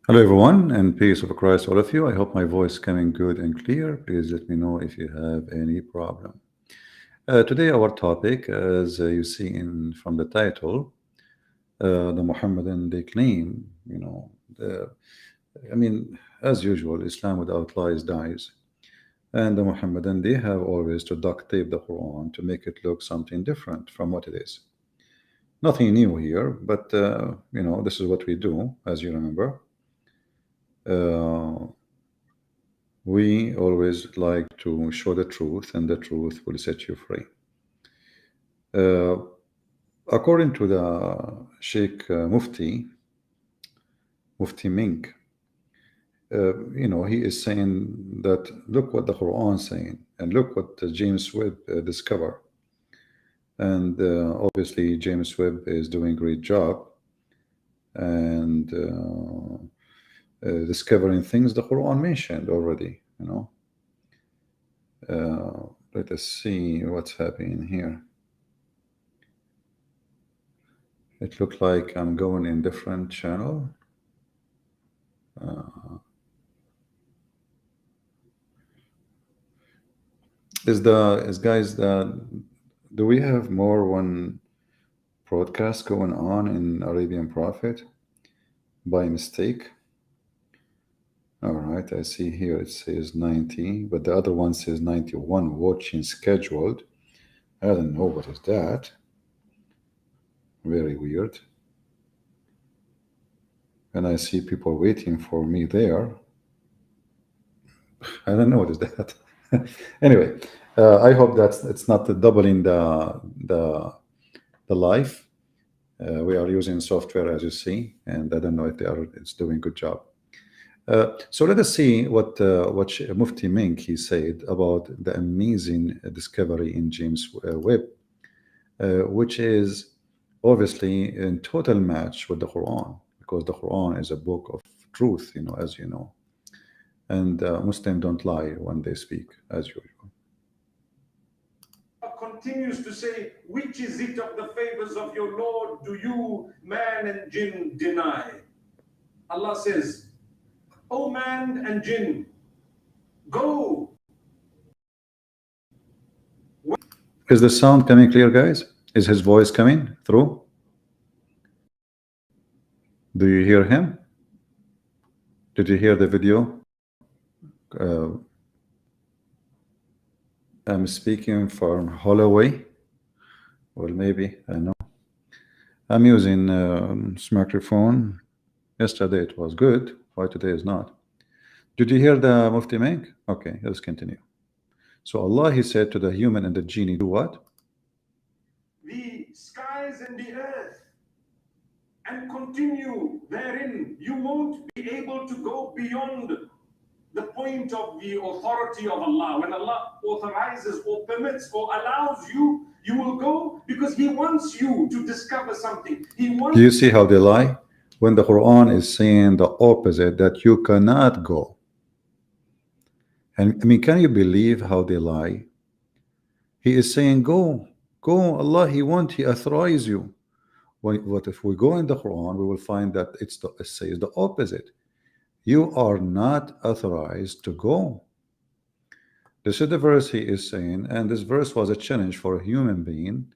Hello everyone, and peace of Christ all of you. I hope my voice is coming good and clear. Please let me know if you have any problem. Today our topic, as you see in from the title, the Muhammadan they claim, as usual, Islam without lies dies. And the Muhammadan they have always to duct tape the Quran to make it look something different from what it is. Nothing new here, but this is what we do, as you remember. Uh, we always like to show the truth, and the truth will set you free. Uh, According to the Sheikh Mufti Mink, he is saying that look what the Quran is saying, and look what James Webb discovered. And obviously, James Webb is doing a great job and discovering things the Quran mentioned already. Let us see what's happening here. It looked like I'm going in different channel. Do we have more one broadcast going on in Arabian Prophet by mistake? All right, I see here it says 90, but the other one says 91 watching scheduled. I don't know what is that. Very weird. And I see people waiting for me there. I don't know what is that. Anyway, I hope that it's not doubling the life. We are using software, as you see, and I don't know if it's doing a good job. So let us see what Mufti Mink he said about the amazing discovery in James Webb, which is obviously in total match with the Quran, because the Quran is a book of truth, as you know, and Muslims don't lie when they speak, as usual. Continues to say, which is it of the favors of your Lord do you, man and jinn, deny? Allah says, O man and jinn, go. Is the sound coming clear, guys? Is his voice coming through? Do you hear him? Did you hear the video? I'm speaking from Holloway. Well, maybe, I know. I'm using smartphone. Yesterday it was good. Why today is not? Did you hear the Mufti Mink? Okay, let's continue. So Allah, he said to the human and the genie, do what? The skies and the earth, and continue therein. You won't be able to go beyond the point of the authority of Allah. When Allah authorizes or permits or allows you, you will go because He wants you to discover something. Do you see how they lie? When the Quran is saying the opposite, that you cannot go. And I mean, can you believe how they lie? He is saying, go. Allah, He authorizes you. What if we go in the Quran, we will find that it says the opposite. You are not authorized to go. This is the verse he is saying, and this verse was a challenge for a human being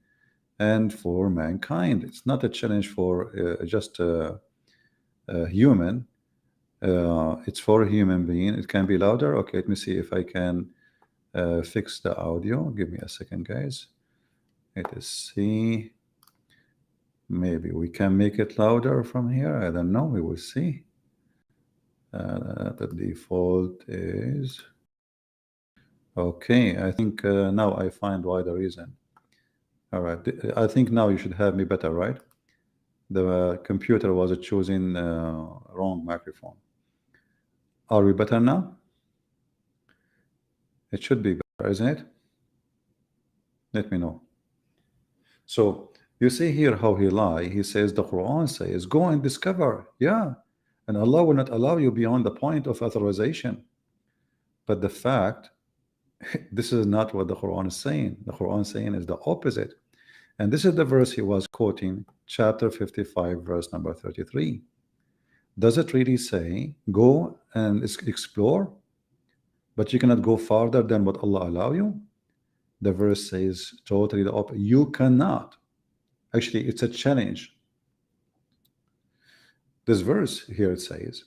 and for mankind. It's not a challenge for just a human. It's for a human being. It can be louder. Okay, let me see if I can fix the audio. Give me a second, guys. Let us see. Maybe we can make it louder from here. I don't know. We will see. The default is okay. I think now I find why the reason. All right. I think now you should have me better, right? The computer was choosing wrong microphone. Are we better now? It should be better, isn't it? Let me know. So you see here how he lie. He says the Quran says, go and discover. Yeah. And Allah will not allow you beyond the point of authorization. But the fact, this is not what the Quran is saying. The Quran is saying is the opposite. And this is the verse he was quoting, chapter 55, verse number 33. Does it really say go and explore, but you cannot go farther than what Allah allow you? The verse says totally the opposite. You cannot. Actually, it's a challenge. This verse here, it says,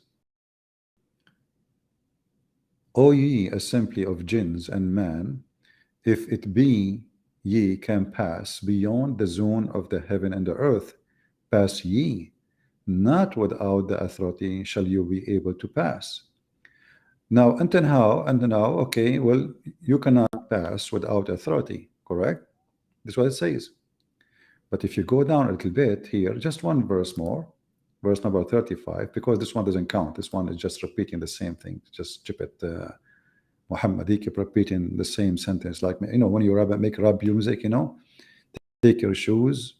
O ye assembly of jinns and man, if it be ye can pass beyond the zone of the heaven and the earth, pass ye, not without the authority shall you be able to pass. Now, until now, okay, well, you cannot pass without authority, correct? That's what it says. But if you go down a little bit here, just one verse more, verse number 35, because this one doesn't count. This one is just repeating the same thing. Just Djupet, Muhammad, he keep repeating the same sentence. Like, you know, when you make rap music, you know, take your shoes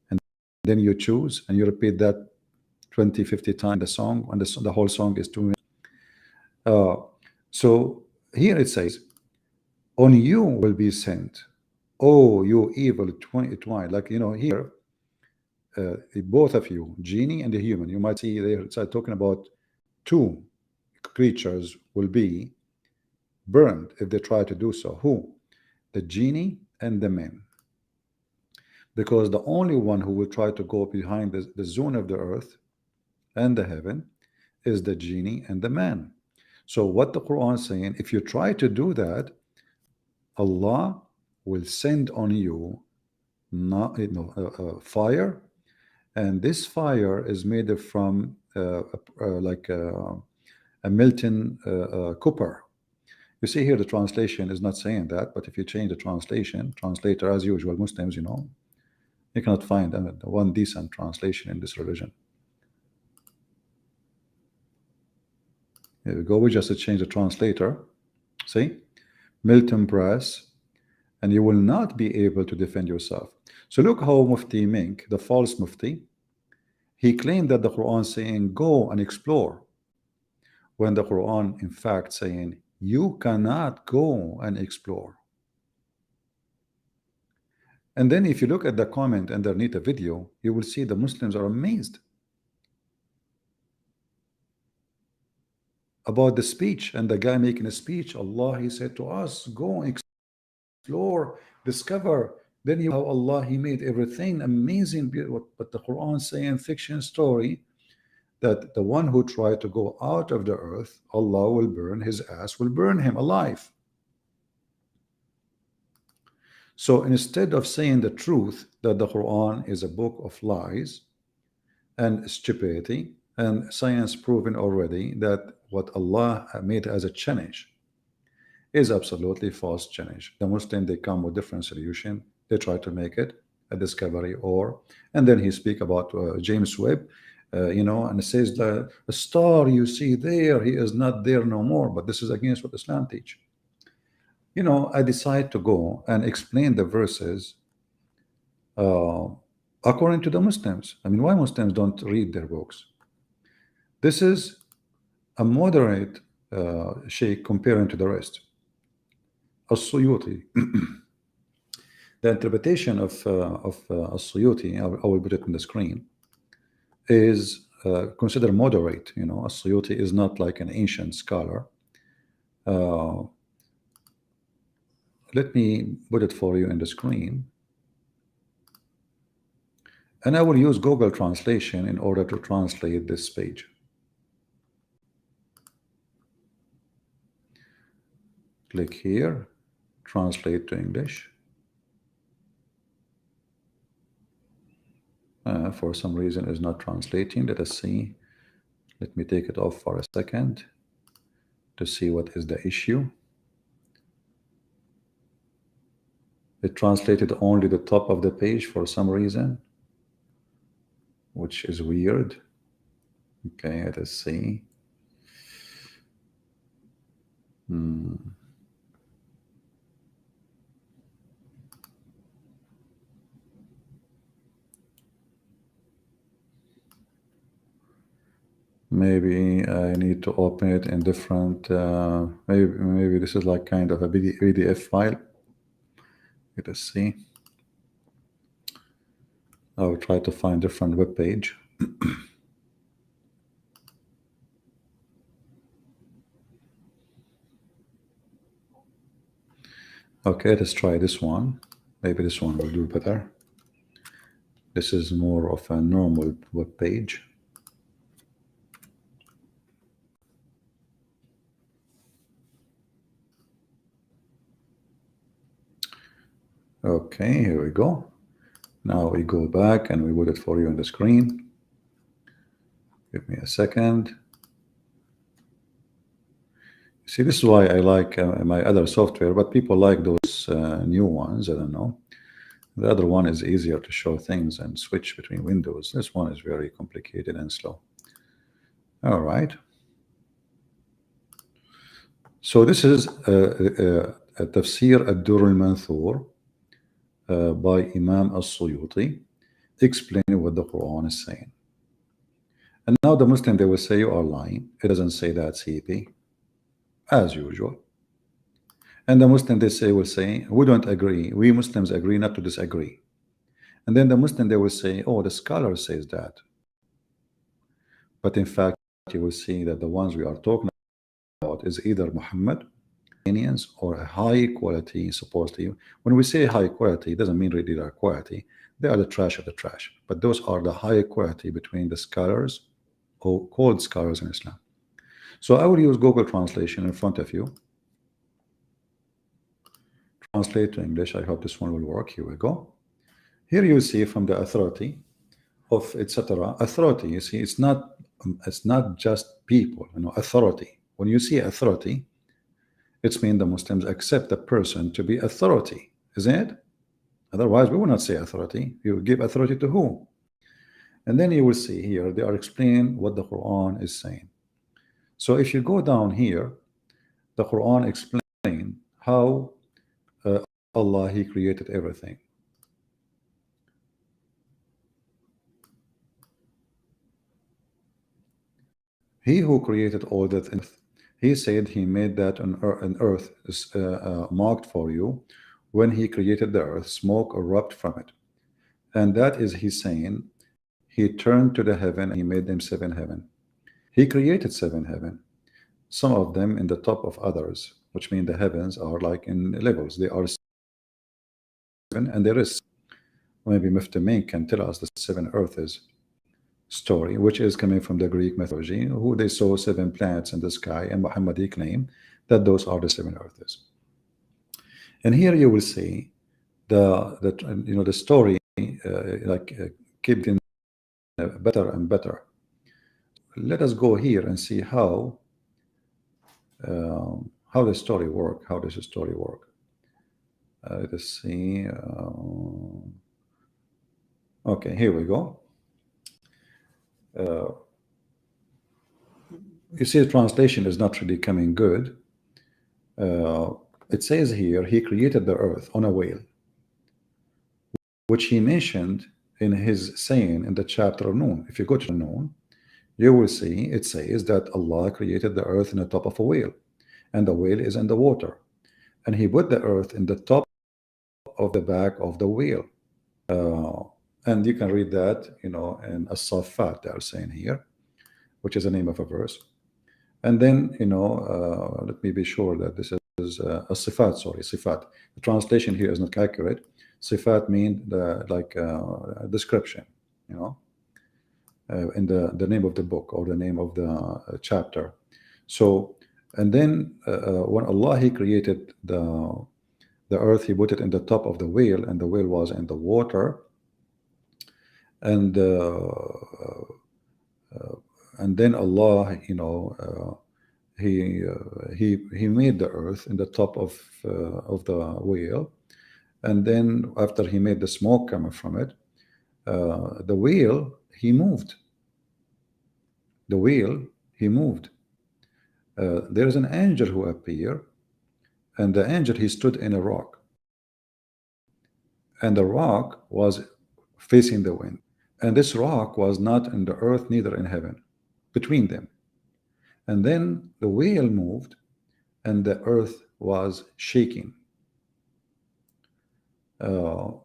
and then you choose and you repeat that 20, 50 times the song, and the whole song is 2 minutes. So here it says, on you will be sent, oh, you evil twine. Like, you know, here, both of you, genie and the human, you might see they start talking about two creatures will be burned if they try to do so. Who? The genie and the man. Because the only one who will try to go behind the zone of the earth and the heaven is the genie and the man. So what the Quran is saying, if you try to do that, Allah will send on you fire, and this fire is made from like a molten copper. You see here the translation is not saying that, but if you change the translator as usual, Muslims, you know, you cannot find one decent translation in this religion. Here we go. We just change the translator. See, molten brass, and you will not be able to defend yourself. So look how Mufti Mink, the false Mufti, he claimed that the Quran saying go and explore, when the Quran in fact saying you cannot go and explore. And then if you look at the comment underneath the video, you will see the Muslims are amazed about the speech, and the guy making a speech. Allah, he said to us, go explore, discover. Then you how Allah, he made everything amazing, beautiful. But the Quran saying fiction story that the one who tried to go out of the earth, Allah will burn his ass, will burn him alive. So instead of saying the truth that the Quran is a book of lies and stupidity, and science proven already that what Allah made as a challenge is absolutely false challenge. The Muslim, they come with different solution. They try to make it a discovery, and then he speak about James Webb, you know, and it says the star you see there, he is not there no more. But this is against what Islam teach. You know, I decide to go and explain the verses according to the Muslims. I mean, why Muslims don't read their books? This is a moderate sheikh comparing to the rest. As-Suyuti. The interpretation of As-Suyuti, I will put it on the screen, is considered moderate. You know, As-Suyuti is not like an ancient scholar. Let me put it for you in the screen. And I will use Google Translation in order to translate this page. Click here, translate to English. For some reason it's not translating. Let us see. Let me take it off for a second to see what is the issue. It translated only the top of the page for some reason, which is weird. Okay, let us see. Maybe I need to open it in different, maybe this is like kind of a PDF file. Let us see. I will try to find different web page. Okay, let's try this one. Maybe this one will do better. This is more of a normal web page. Okay, here we go. Now we go back and we put it for you on the screen. Give me a second. See, this is why I like my other software, but people like those new ones. I don't know. The other one is easier to show things and switch between windows. This one is very complicated and slow. All right. So this is a Tafsir ad-Durr al-Manthur by Imam al-Suyuti, explaining what the Quran is saying. And now the Muslim, they will say you are lying. It doesn't say that, CP, as usual. And the Muslim, they will say, we don't agree. We Muslims agree not to disagree. And then the Muslim, they will say, oh, the scholar says that. But in fact, you will see that the ones we are talking about is either Muhammad, Iranians, or a high quality, supposedly. When we say high quality, it doesn't mean really their quality. They are the trash of the trash. But those are the high quality between the scholars, or called scholars in Islam. So I will use Google Translation in front of you. Translate to English. I hope this one will work. Here we go. Here you see from the authority of etc. Authority, you see, it's not just people, you know, authority. When you see authority, it's mean the Muslims accept a person to be authority, isn't it? Otherwise, we will not say authority. You will give authority to who? And then you will see here they are explaining what the Quran is saying. So if you go down here, the Quran explains how Allah, He created everything. He who created all that, He said He made that an earth is marked for you. When He created the earth, smoke erupted from it. And that is He saying, He turned to the heaven and He made them 7 heaven. He created 7 heaven, some of them in the top of others, which mean the heavens are like in levels. They are 7, and there is maybe Mufti Min can tell us the 7 earths story, which is coming from the Greek mythology, who they saw 7 planets in the sky, and Muhammad claimed that those are the 7 earths. And here you will see the story keep getting better and better. Let us go here and see how the story work. How does the story work? Let us see. Okay, here we go. You see, the translation is not really coming good. It says here, He created the earth on a whale, which He mentioned in His saying in the chapter of Noon. If you go to Noon, you will see it says that Allah created the earth in the top of a whale, and the whale is in the water, and He put the earth in the top of the back of the whale. And you can read that, in As-Saffat, they are saying here, which is the name of a verse. And then, let me be sure that this is a Sifat, sorry, Sifat. The translation here is not accurate. Sifat means description, in the name of the book or the name of the chapter. So, and then when Allah, He created the earth, He put it in the top of the whale, and the whale was in the water. And then Allah, He made the earth in the top of the whale, and then after He made the smoke coming from it, the whale He moved. The whale He moved. There is an angel who appeared, and the angel, he stood in a rock, and the rock was facing the wind. And this rock was not in the earth, neither in heaven, between them. And then the whale moved, and the earth was shaking. For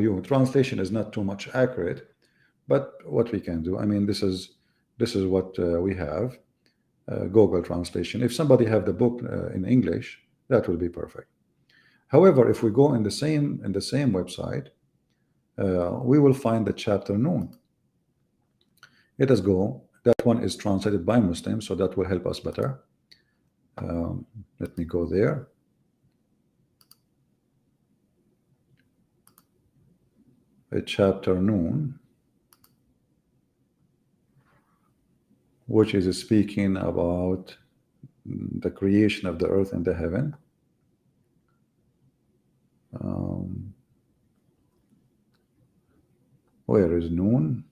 you, translation is not too much accurate, but what we can do, I mean, this is what we have. Google translation. If somebody have the book in English, that will be perfect. However, if we go in the same website, we will find the chapter Noon. Let us go. That one is translated by Muslims, so that will help us better. Let me go there. A chapter Noon, which is speaking about the creation of the earth and the heaven. Where is Noon?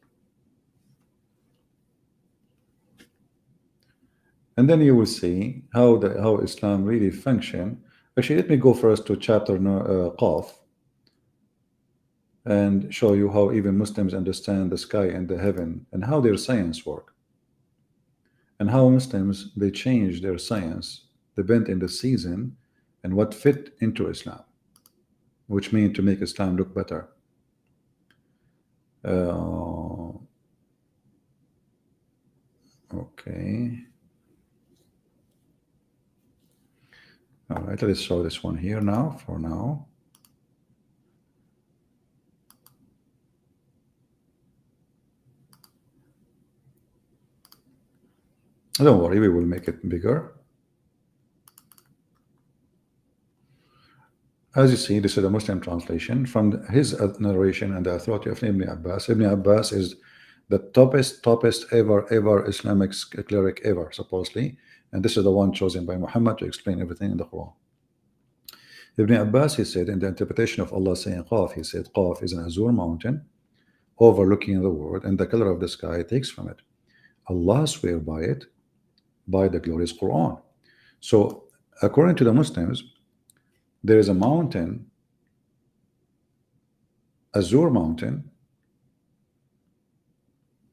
And then you will see how Islam really function. Actually, let me go first to chapter Qaf and show you how even Muslims understand the sky and the heaven and how their science work, and how Muslims, they change their science depend in the season and what fit into Islam, which means to make Islam look better. Okay. All right, let's show this one here now, for now. Don't worry, we will make it bigger. As you see, this is a Muslim translation from his narration and the authority of Ibn Abbas. Ibn Abbas is the toppest ever Islamic cleric ever, supposedly. And this is the one chosen by Muhammad to explain everything in the Quran. Ibn Abbas, he said, in the interpretation of Allah saying Qaf, he said Qaf is an azure mountain overlooking the world, and the color of the sky takes from it. Allah swear by it, by the glorious Quran. So according to the Muslims, there is a mountain, azure mountain,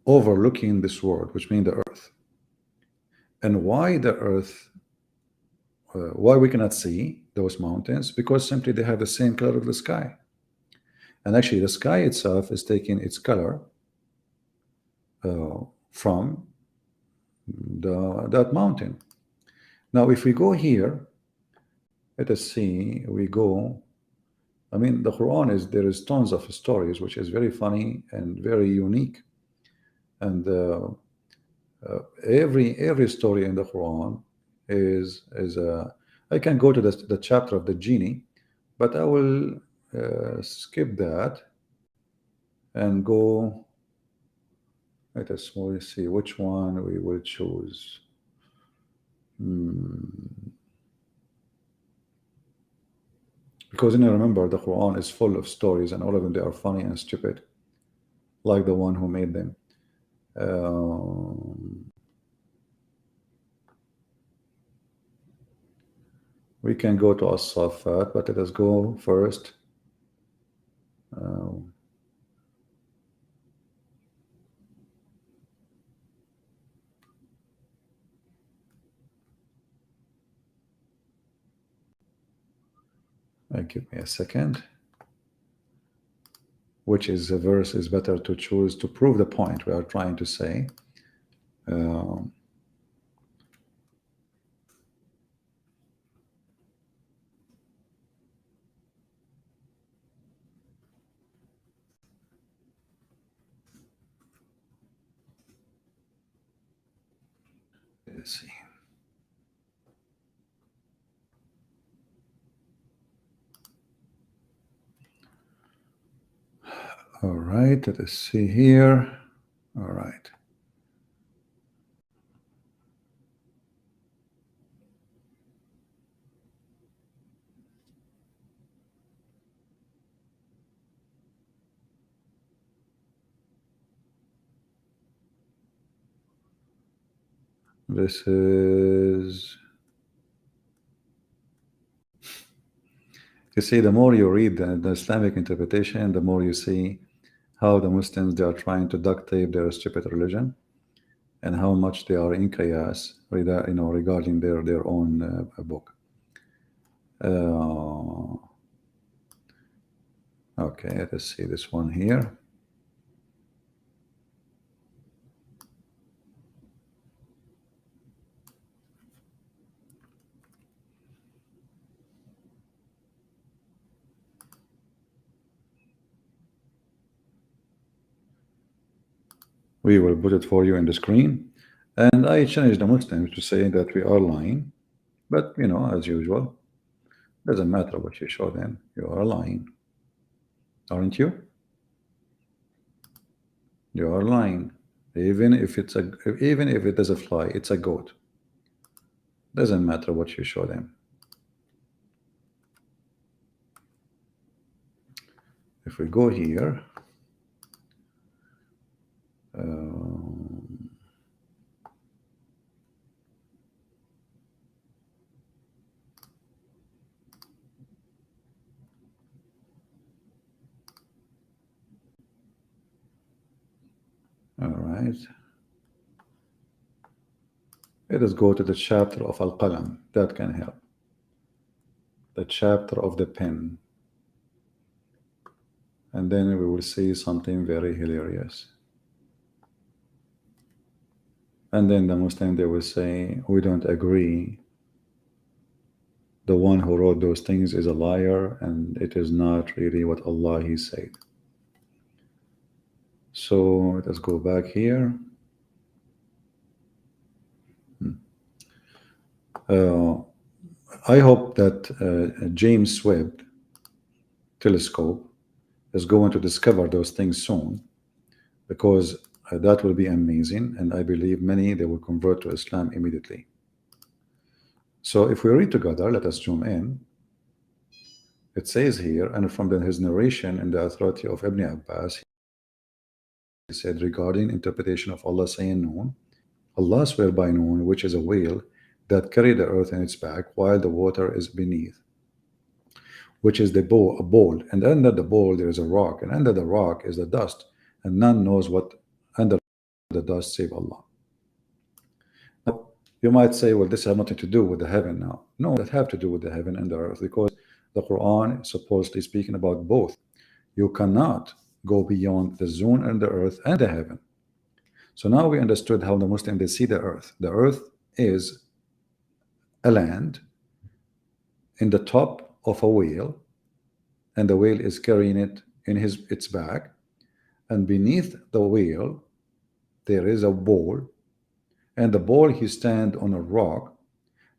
overlooking this world, which means the earth. And why the earth, why we cannot see those mountains? Because simply they have the same color of the sky. And actually the sky itself is taking its color from that mountain. Now if we go here, let us see, we go, I mean the Quran is, there is tons of stories which is very funny and very unique. And every story in the Quran is I can go to the chapter of the genie, but I will skip that and go. Let us see which one we will choose. Because you remember, the Quran is full of stories, and all of them, they are funny and stupid, like the one who made them. We can go to As-Saffat, but let us go first. Give me a second. Which is a verse is better to choose to prove the point we are trying to say. Let's see. All right, let us see here. All right. This is, you see, the more you read the Islamic interpretation, the more you see how the Muslims, they are trying to duct tape their stupid religion, and how much they are in chaos, regarding their own book. Okay, let us see this one here. We will put it for you in the screen. And I challenge the Muslims to say that we are lying. But, you know, as usual, doesn't matter what you show them, you are lying. Aren't you? You are lying. Even if it is a fly, it's a goat. Doesn't matter what you show them. If we go here, all right. Let us go to the chapter of Al-Qalam. That can help. The chapter of the pen. And then we will see something very hilarious. And then the Muslim, they will say, we don't agree. The one who wrote those things is a liar, and it is not really what Allah He said. So let us go back here. I hope that James Webb telescope is going to discover those things soon, because that will be amazing, and I believe many, they will convert to Islam immediately. So if we read together, let us zoom in. It says here, and from his narration in the authority of Ibn Abbas, he said regarding interpretation of Allah saying Noon, Allah swear by Noon, which is a whale that carried the earth in its back while the water is beneath, which is a bowl, and under the bowl there is a rock, and under the rock is the dust, and none knows what under the dust save Allah. Now, you might say, well, this has nothing to do with the heaven now. No, that have to do with the heaven and the earth, because the Quran is supposedly speaking about both. You cannot go beyond the zone and the earth and the heaven. So now we understood how the Muslim, they see the earth. The earth is a land in the top of a whale, and the whale is carrying it in its back, and beneath the whale there is a bowl, and the bowl he stand on a rock,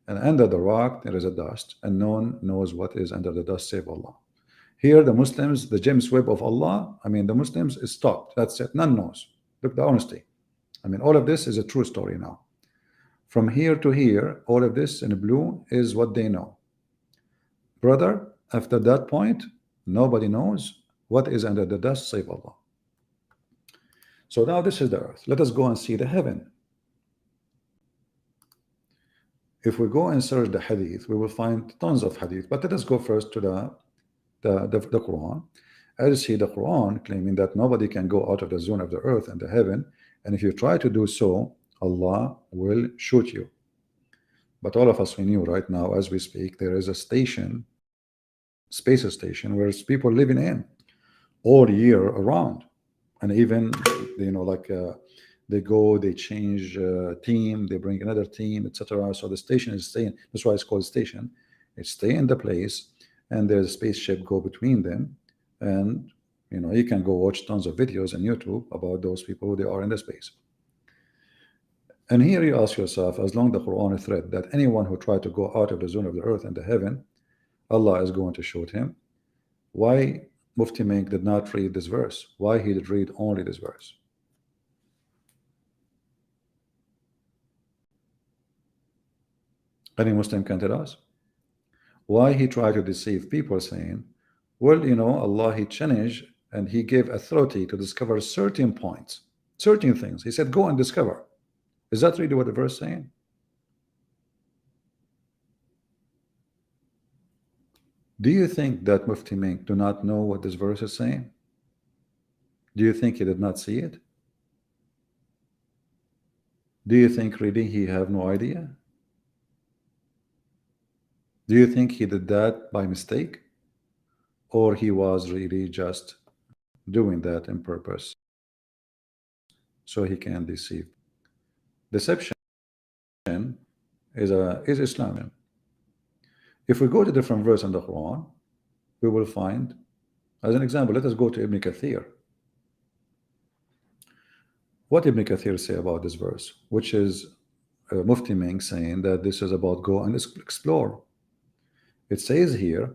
and under the rock there is a dust, and no one knows what is under the dust save Allah. Here the Muslims, the James Webb of Allah, I mean the Muslims is stopped. That's it. None knows. Look, the honesty. I mean, all of this is a true story now. From here to here, all of this in blue is what they know. Brother, after that point, nobody knows what is under the dust save Allah. So now this is the earth. Let us go and see the heaven. If we go and search the hadith, we will find tons of hadith. But let us go first to the Quran. As you see, the Quran claiming that nobody can go out of the zone of the earth and the heaven, and if you try to do so, Allah will shoot you. But all of us, we knew right now as we speak, there is a station, space station, where it's people living in all year around, and even, you know, like they go, they change team, they bring another team, etc. So the station is staying. That's why it's called station. It stay in the place, and there's a spaceship go between them, and you know, you can go watch tons of videos on YouTube about those people who they are in the space. And here you ask yourself, as long as the Quran is threat that anyone who tried to go out of the zone of the earth and the heaven, Allah is going to shoot him. Why Mufti Menk did not read this verse? Why he did read only this verse? Any Muslim can tell us why he tried to deceive people, saying, well, you know, Allah, he changed and he gave authority to discover certain points, certain things. He said, go and discover. Is that really what the verse is saying? Do you think that Mufti Menk do not know what this verse is saying? Do you think he did not see it? Do you think really he have no idea? Do you think he did that by mistake? Or he was really just doing that in purpose so he can deceive? Deception is Islam. If we go to different verse in the Quran, we will find, as an example, let us go to Ibn Kathir. what Ibn Kathir say about this verse, which is Mufti Ming saying that this is about go and explore. It says here,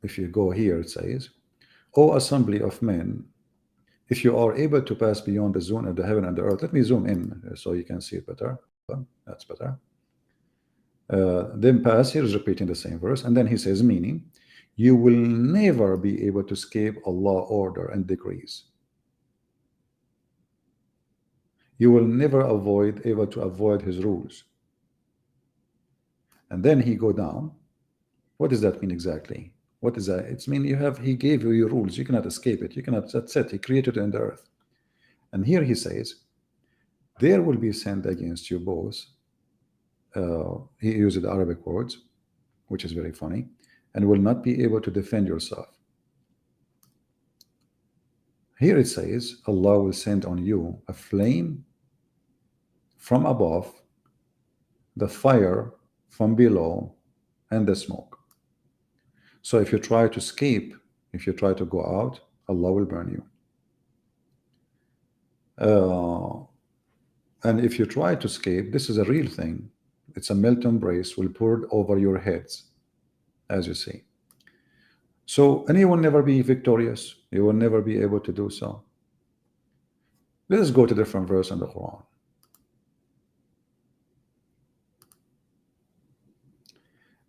if you go here, it says, O assembly of men, if you are able to pass beyond the zone of the heaven and the earth. Let me zoom in so you can see it better. That's better. Then pass, here is repeating the same verse, and then he says, meaning, you will never be able to escape Allah's order and decrees. You will never able to avoid his rules. And then he go down. What does that mean exactly? What is that? It's mean he gave you your rules. You cannot escape it. You cannot, that's it. He created it in the earth. And here he says, there will be sent against you both. He uses the Arabic words, which is very funny, and will not be able to defend yourself. Here it says, Allah will send on you a flame from above, the fire from below, and the smoke. So if you try to escape, if you try to go out, Allah will burn you. And if you try to escape, this is a real thing. It's a melt embrace will pour over your heads, as you see. So, and you will never be victorious. You will never be able to do so. Let us go to different verse in the Quran.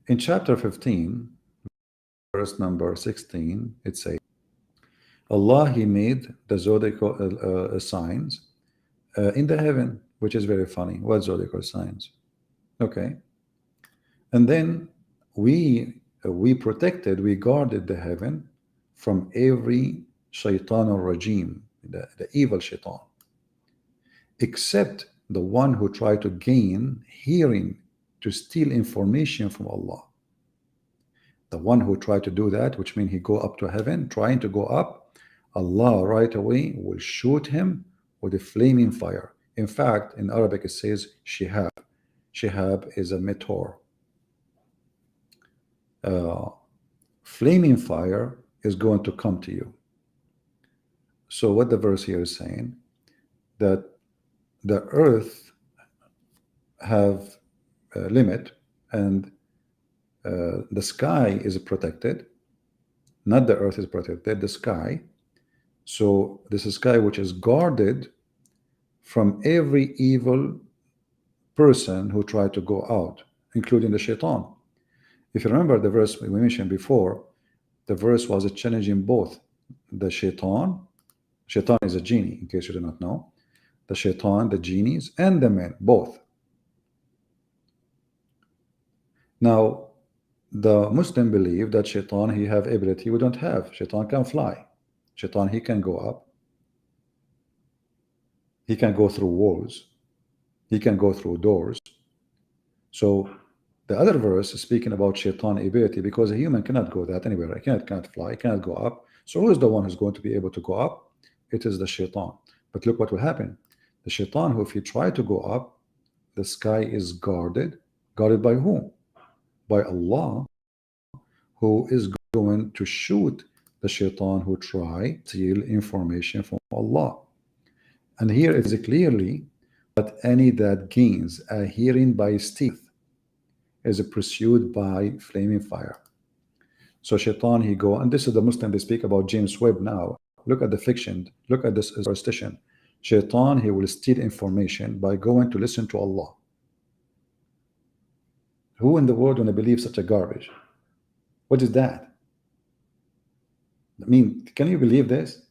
In chapter 15, verse number 16, it says, Allah, He made the zodiacal signs in the heaven, which is very funny. What zodiacal signs? Okay. And then we protected, we guarded the heaven from every shaitan or regime, the evil shaitan, except the one who tried to gain hearing to steal information from Allah. The one who tried to do that, which means he go up to heaven, trying to go up, Allah right away will shoot him with a flaming fire. In fact, in Arabic it says shihab. Shihab is a meteor. Flaming fire is going to come to you. So what the verse here is saying, that the earth have a limit, and the sky is protected, not the earth is protected, the sky. So this is sky which is guarded from every evil person who tried to go out, including the shaitan. If you remember the verse we mentioned before, the verse was challenging both the shaitan is a genie, in case you do not know, the shaitan, the genies, and the men, both. Now, the Muslim believe that shaitan, he have ability we don't have. Shaitan can fly. Shaitan, he can go up. He can go through walls. He can go through doors. So the other verse is speaking about shaitan ability, because a human cannot go that anywhere. He cannot fly, cannot go up. So who is the one who's going to be able to go up? It is the shaitan. But look what will happen. The shaitan, who if he try to go up, the sky is guarded. Guarded by whom? By Allah, who is going to shoot the shaitan who try to steal information from Allah. And here it is clearly that any that gains a hearing by stealth is pursued by flaming fire. So shaitan, he go, and this is the Muslim, they speak about James Webb now. Look at the fiction, look at this superstition. Shaitan, he will steal information by going to listen to Allah. Who in the world want to believe such a garbage? What is that? I mean, can you believe this?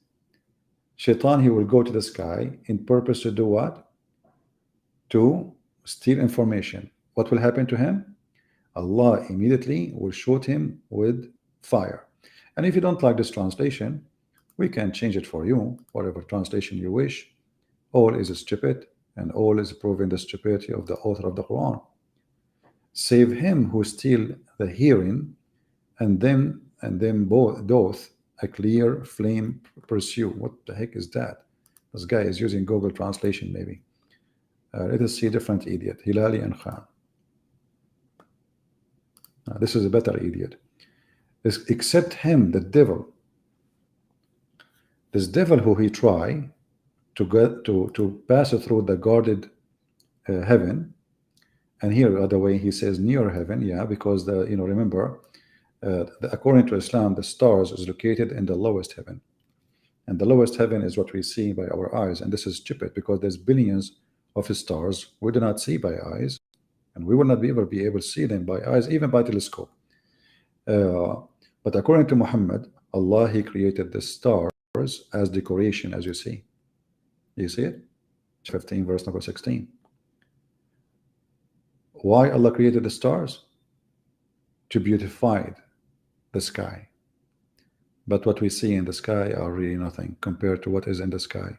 Shaitan, he will go to the sky in purpose to do what? To steal information. What will happen to him? Allah immediately will shoot him with fire. And if you don't like this translation, we can change it for you, whatever translation you wish. All is stupid, and all is proving the stupidity of the author of the Quran. Save him who steal the hearing, and then both a clear flame pursue. What the heck is that? This guy is using Google Translation, maybe. Let us see a different idiot, Hilali and Khan. This is a better idiot. except him, the devil. This devil who he tried to get to pass through the guarded heaven. And here, by the way, he says near heaven, yeah, because the remember, according to Islam, the stars is located in the lowest heaven, and the lowest heaven is what we see by our eyes, and this is Djupet, because there's billions of stars we do not see by eyes, and we will not be able to see them by eyes, even by telescope. But according to Muhammad, Allah, He created the stars as decoration, as you see. You see it? 15, verse number 16. Why Allah created the stars? To beautify the sky. But what we see in the sky are really nothing compared to what is in the sky.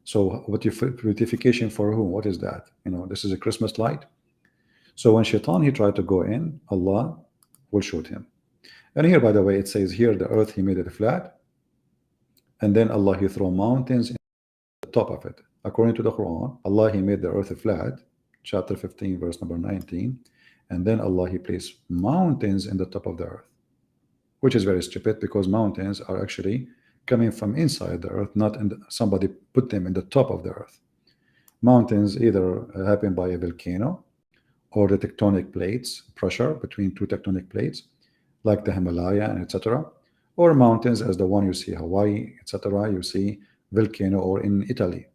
So what beautification for whom? What is that? This is a Christmas light. So when Shaitan, he tried to go in, Allah will shoot him. And here, by the way, it says here the earth, He made it flat, and then Allah, He threw mountains in the top of it. According to the Quran, Allah, He made the earth flat, chapter 15, verse number 19, and then Allah, He placed mountains in the top of the earth, which is very stupid, because mountains are actually coming from inside the earth, not somebody put them in the top of the earth. Mountains either happen by a volcano or the tectonic plates, pressure between two tectonic plates, like the Himalaya and etc., or mountains as the one you see Hawaii, etc., you see volcano, or in Italy.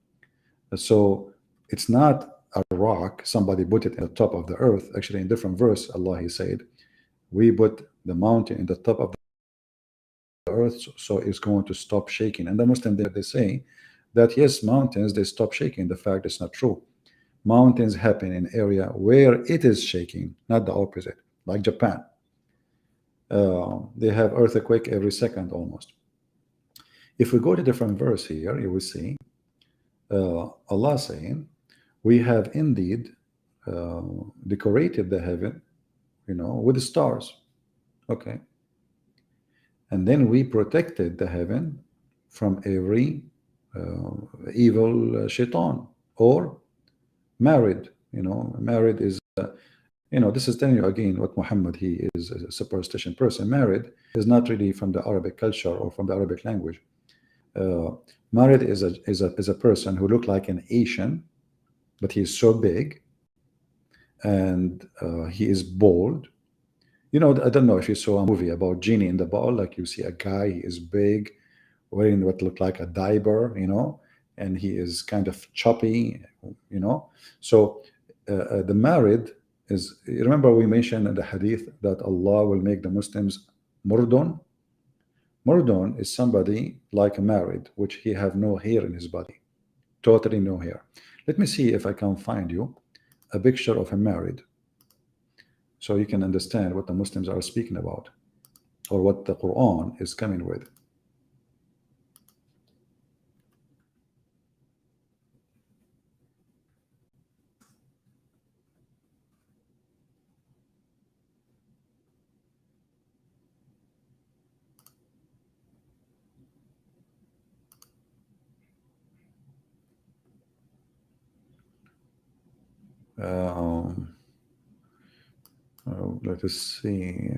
So it's not a rock, somebody put it in the top of the earth. Actually, in different verse, Allah, He said, we put the mountain in the top of the earth, so it's going to stop shaking. And the Muslim, they say that yes, mountains, they stop shaking. The fact is not true. Mountains happen in area where it is shaking, not the opposite, like Japan. They have earthquake every second almost. If we go to different verse here, you will see Allah saying, we have indeed decorated the heaven, with the stars. Okay. And then we protected the heaven from every evil shaitan, or married. Married is this is telling you again what Muhammad, he is a superstition person. Married is not really from the Arabic culture or from the Arabic language. Married is a person who look like an Asian, but he is so big, and he is bald. I don't know if you saw a movie about Genie in the Ball, like you see a guy, he is big, wearing what looked like a diaper, and he is kind of choppy, So the married is, remember we mentioned in the hadith that Allah will make the Muslims murdun. Murdun is somebody like a married, which he have no hair in his body, totally no hair. Let me see if I can find you a picture of a married, so you can understand what the Muslims are speaking about, or what the Quran is coming with. Let us see.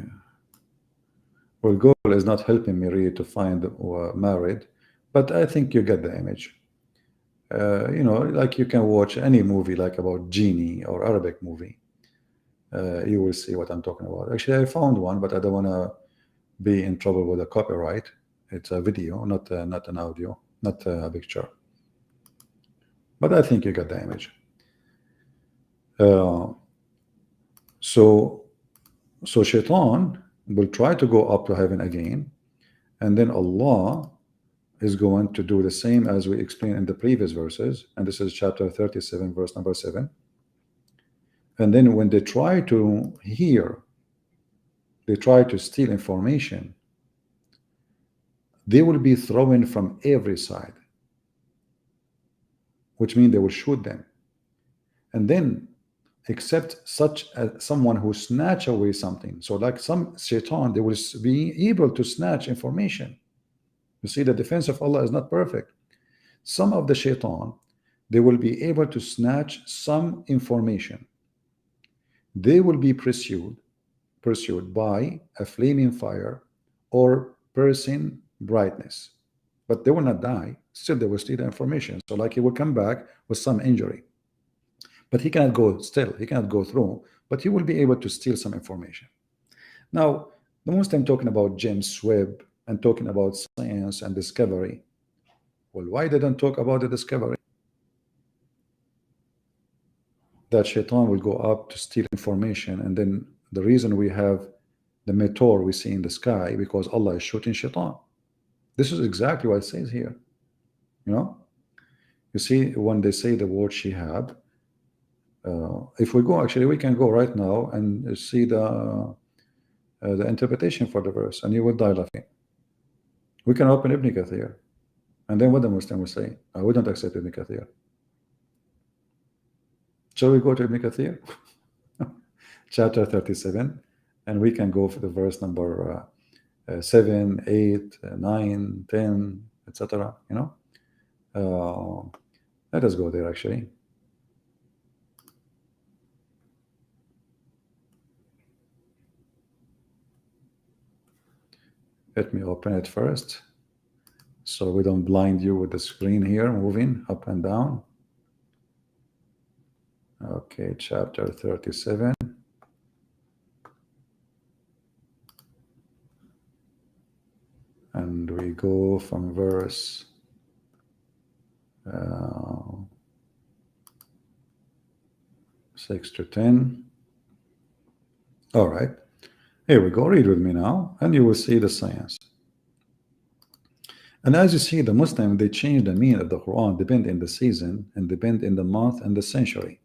Well, Google is not helping me really to find married, but I think you get the image. Like you can watch any movie like about Genie or Arabic movie. You will see what I'm talking about. Actually, I found one, but I don't want to be in trouble with the copyright. It's a video, not an audio, not a picture. But I think you get the image. So Shaitan will try to go up to heaven again, and then Allah is going to do the same as we explained in the previous verses, and this is chapter 37, verse number 7. And then when they try to hear, they try to steal information, they will be thrown from every side, which means they will shoot them. And then except someone who snatch away something. So like some shaitan, they will be able to snatch information. You see, the defense of Allah is not perfect. Some of the shaitan, they will be able to snatch some information. They will be pursued by a flaming fire or piercing brightness. But they will not die. Still, they will steal the information. So like he will come back with some injury. But he cannot go still. He cannot go through. But he will be able to steal some information. Now, the most I'm talking about James Webb and talking about science and discovery. Well, why they don't talk about the discovery? That shaitan will go up to steal information, and then the reason we have the meteor we see in the sky because Allah is shooting shaitan. This is exactly what it says here. You know, you see when they say the word shihab, if we go, actually we can go right now and see the interpretation for the verse, and you will die laughing. We can open Ibn Kathir, and then what the Muslim will say, we don't accept Ibn Kathir. Shall we go to Ibn Kathir? Chapter 37, and we can go for the verse number 7, 8, 9, 10, etc. You know, let us go there actually. Let me open it first, so we don't blind you with the screen here moving up and down. Okay, chapter 37. And we go from verse 6 to 10. All right, here we go. Read with me now, and you will see the science. And as you see, the Muslim, they change the meaning of the Quran, depend in the season, and depend in the month and the century.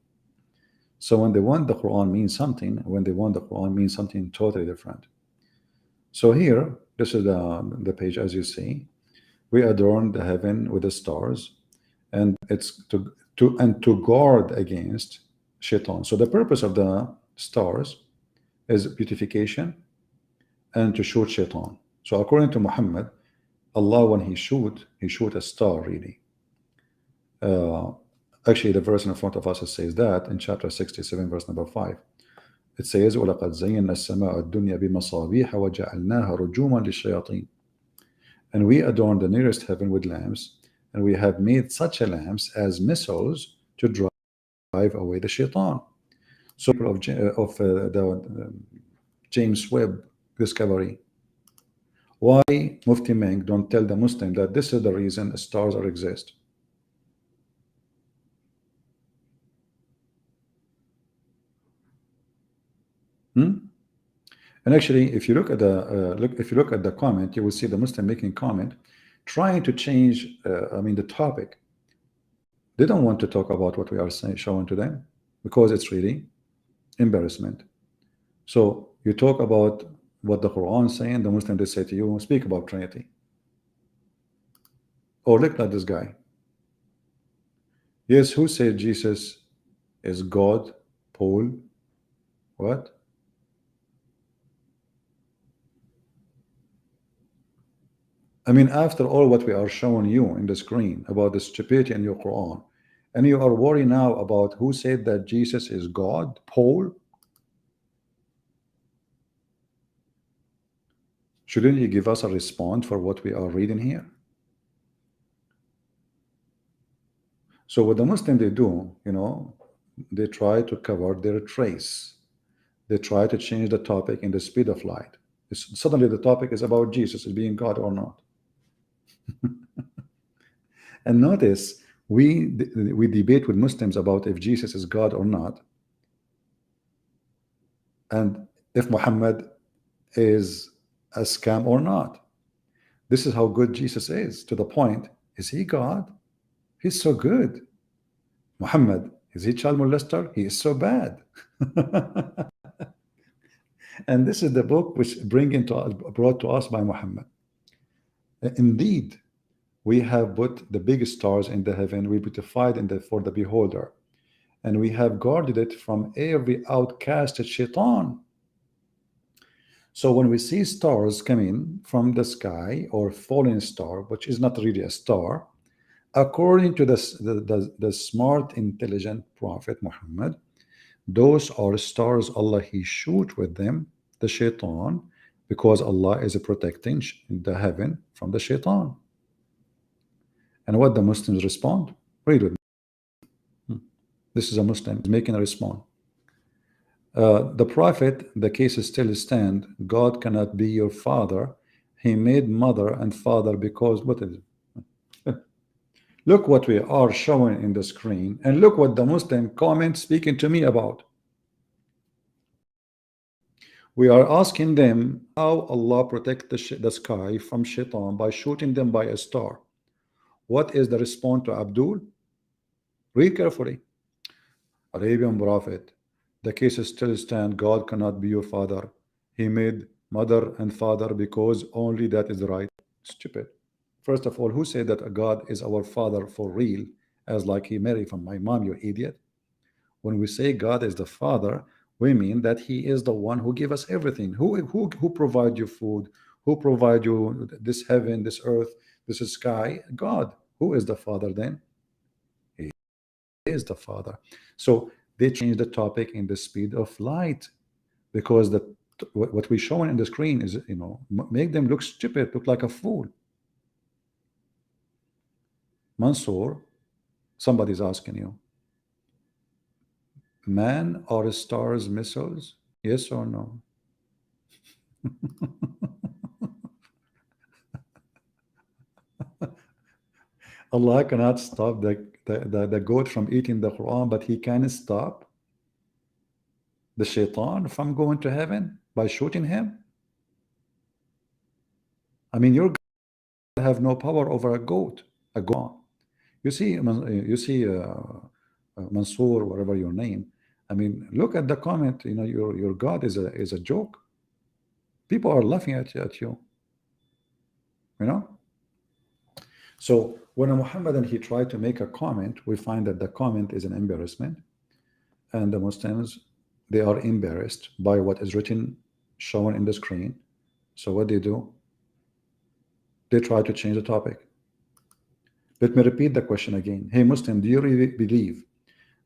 So when they want the Quran means something, when they want the Quran means something totally different. So here, this is the page, as you see. We adorn the heaven with the stars, and it's to guard against shaitan. So the purpose of the stars is beautification and to shoot shaitan. So according to Muhammad, Allah, when he shoot a star really. Actually, the verse in front of us says that in chapter 67, verse number 5. It says, وَلَقَدْ زَيَّنَّا السَّمَاءَ الدُّنْيَا بِمَصَابِيحَ وَجَعَلْنَاهَا رُجُومًا لِلشَّيَاطِينَ. And we adorn the nearest heaven with lamps, and we have made such a lamps as missiles to drive away the shaitan. So of the James Webb discovery. Why Mufti Meng don't tell the Muslim that this is the reason stars are exist? And actually, if you look at the comment, you will see the Muslim making comment, trying to change. The topic. They don't want to talk about what we are showing to them because it's really embarrassment. So you talk about what the Quran is saying, the Muslim they say to you, speak about Trinity. Or look at this guy. Yes, who said Jesus is God? Paul? What? After all what we are showing you in the screen about the stupidity in your Quran, and you are worried now about who said that Jesus is God? Paul? Shouldn't you give us a response for what we are reading here? So what the Muslim they do, they try to cover their trace. They try to change the topic in the speed of light. Suddenly the topic is about Jesus as being God or not. And notice we debate with Muslims about if Jesus is God or not, and if Muhammad is a scam or not. This is how good Jesus is, to the point, is he God? He's so good. Muhammad, is he child molester? He is so bad. And this is the book which brought to us by Muhammad. Indeed, we have put the biggest stars in the heaven, we beautified for the beholder, and we have guarded it from every outcasted shaitan. So when we see stars coming from the sky, or falling star, which is not really a star, according to the smart, intelligent Prophet Muhammad, those are stars Allah he shoot with them, the shaitan, because Allah is protecting the heaven from the shaitan. And what the Muslims respond? Read with me. This is a Muslim making a response. The prophet, the case is still stand. God cannot be your father. He made mother and father because what is it? Look what we are showing in the screen, and look what the Muslim comment speaking to me about. We are asking them how Allah protect the sky from shaitan by shooting them by a star. What is the response to Abdul? Read carefully. Arabian prophet, the case still stand. God cannot be your father. He made mother and father because only that is right. Stupid. First of all, who said that a God is our father for real, as like he married from my mom, you idiot? When we say God is the father, we mean that he is the one who gave us everything. Who provide you food? Who provide you this heaven, this earth, this sky? God. Who is the father then? He is the father. So they changed the topic in the speed of light, because what we showing in the screen is, you know, make them look stupid, look like a fool. Mansoor, somebody's asking you, man or stars missiles? Yes or no? Allah cannot stop the goat from eating the Quran, but he can stop the shaitan from going to heaven by shooting him. I mean, your God have no power over a goat. You see, Mansoor, whatever your name. I mean, look at the comment. You know, your God is a joke. People are laughing at you. You know. So when a Muhammadan he tried to make a comment, we find that the comment is an embarrassment, and the Muslims, they are embarrassed by what is written, shown in the screen. So what they do? They try to change the topic. Let me repeat the question again. Hey Muslim, do you really believe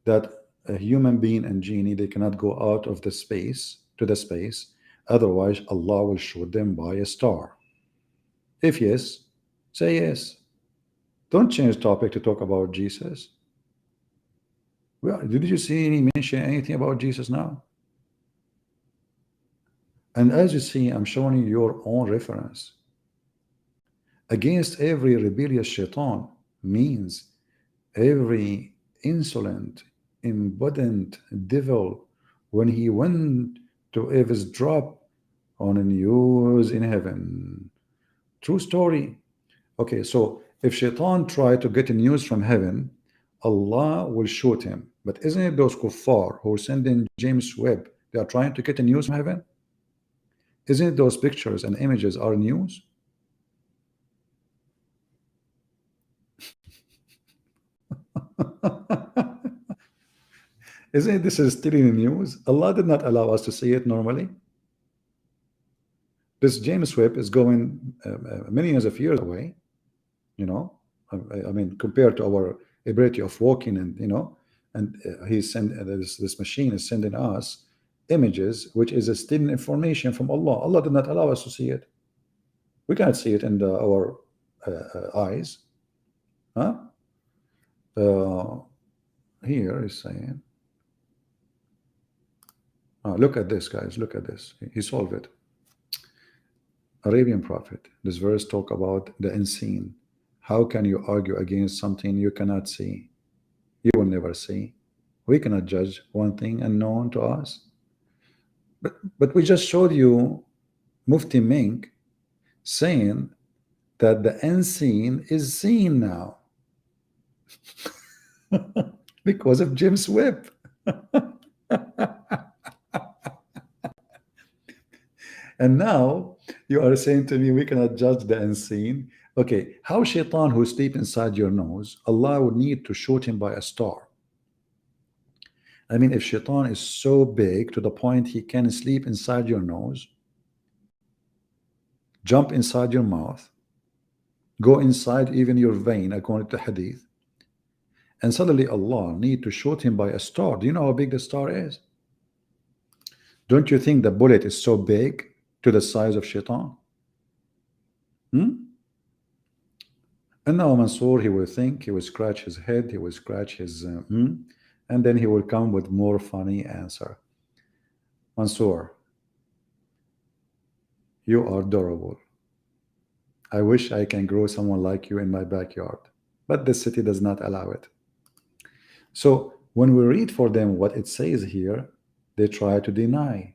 that a human being and genie, they cannot go out of the space to the space, otherwise Allah will shoot them by a star? If yes, say yes. Don't change topic to talk about Jesus. Well, did you see any mention anything about Jesus now? And as you see, I'm showing you your own reference. Against every rebellious shaitan means every insolent, impudent devil, when he went to eavesdrop on a news in heaven. True story. Okay, so if shaitan tried to get news from heaven, Allah will shoot him. But isn't it those kuffar who send in James Webb, they are trying to get news from heaven? Isn't it those pictures and images are news? Isn't it this is still in the news? Allah did not allow us to see it normally. This James Webb is going millions of years away, you know. I mean, compared to our ability of walking, and you know, and he's sending this machine is sending us images, which is still information from Allah. Allah did not allow us to see it. We cannot see it in our eyes. Huh? Here is saying, look at this, guys. Look at this. He solved it. Arabian prophet. This verse talk about the unseen. How can you argue against something you cannot see? You will never see. We cannot judge one thing unknown to us. But we just showed you Mufti Mink saying that the unseen is seen now because of James Webb. And now you are saying to me we cannot judge the unseen. Okay, how shaitan who sleep inside your nose, Allah would need to shoot him by a star? I mean, if shaitan is so big to the point he can sleep inside your nose, jump inside your mouth, go inside even your vein, according to hadith, and suddenly Allah need to shoot him by a star. Do you know how big the star is? Don't you think the bullet is so big to the size of shaitan? And now Mansour, he will think, he will scratch his head, he will scratch his and then he will come with more funny answer. Mansour, you are adorable. I wish I can grow someone like you in my backyard, but the city does not allow it. So when we read for them what it says here, they try to deny.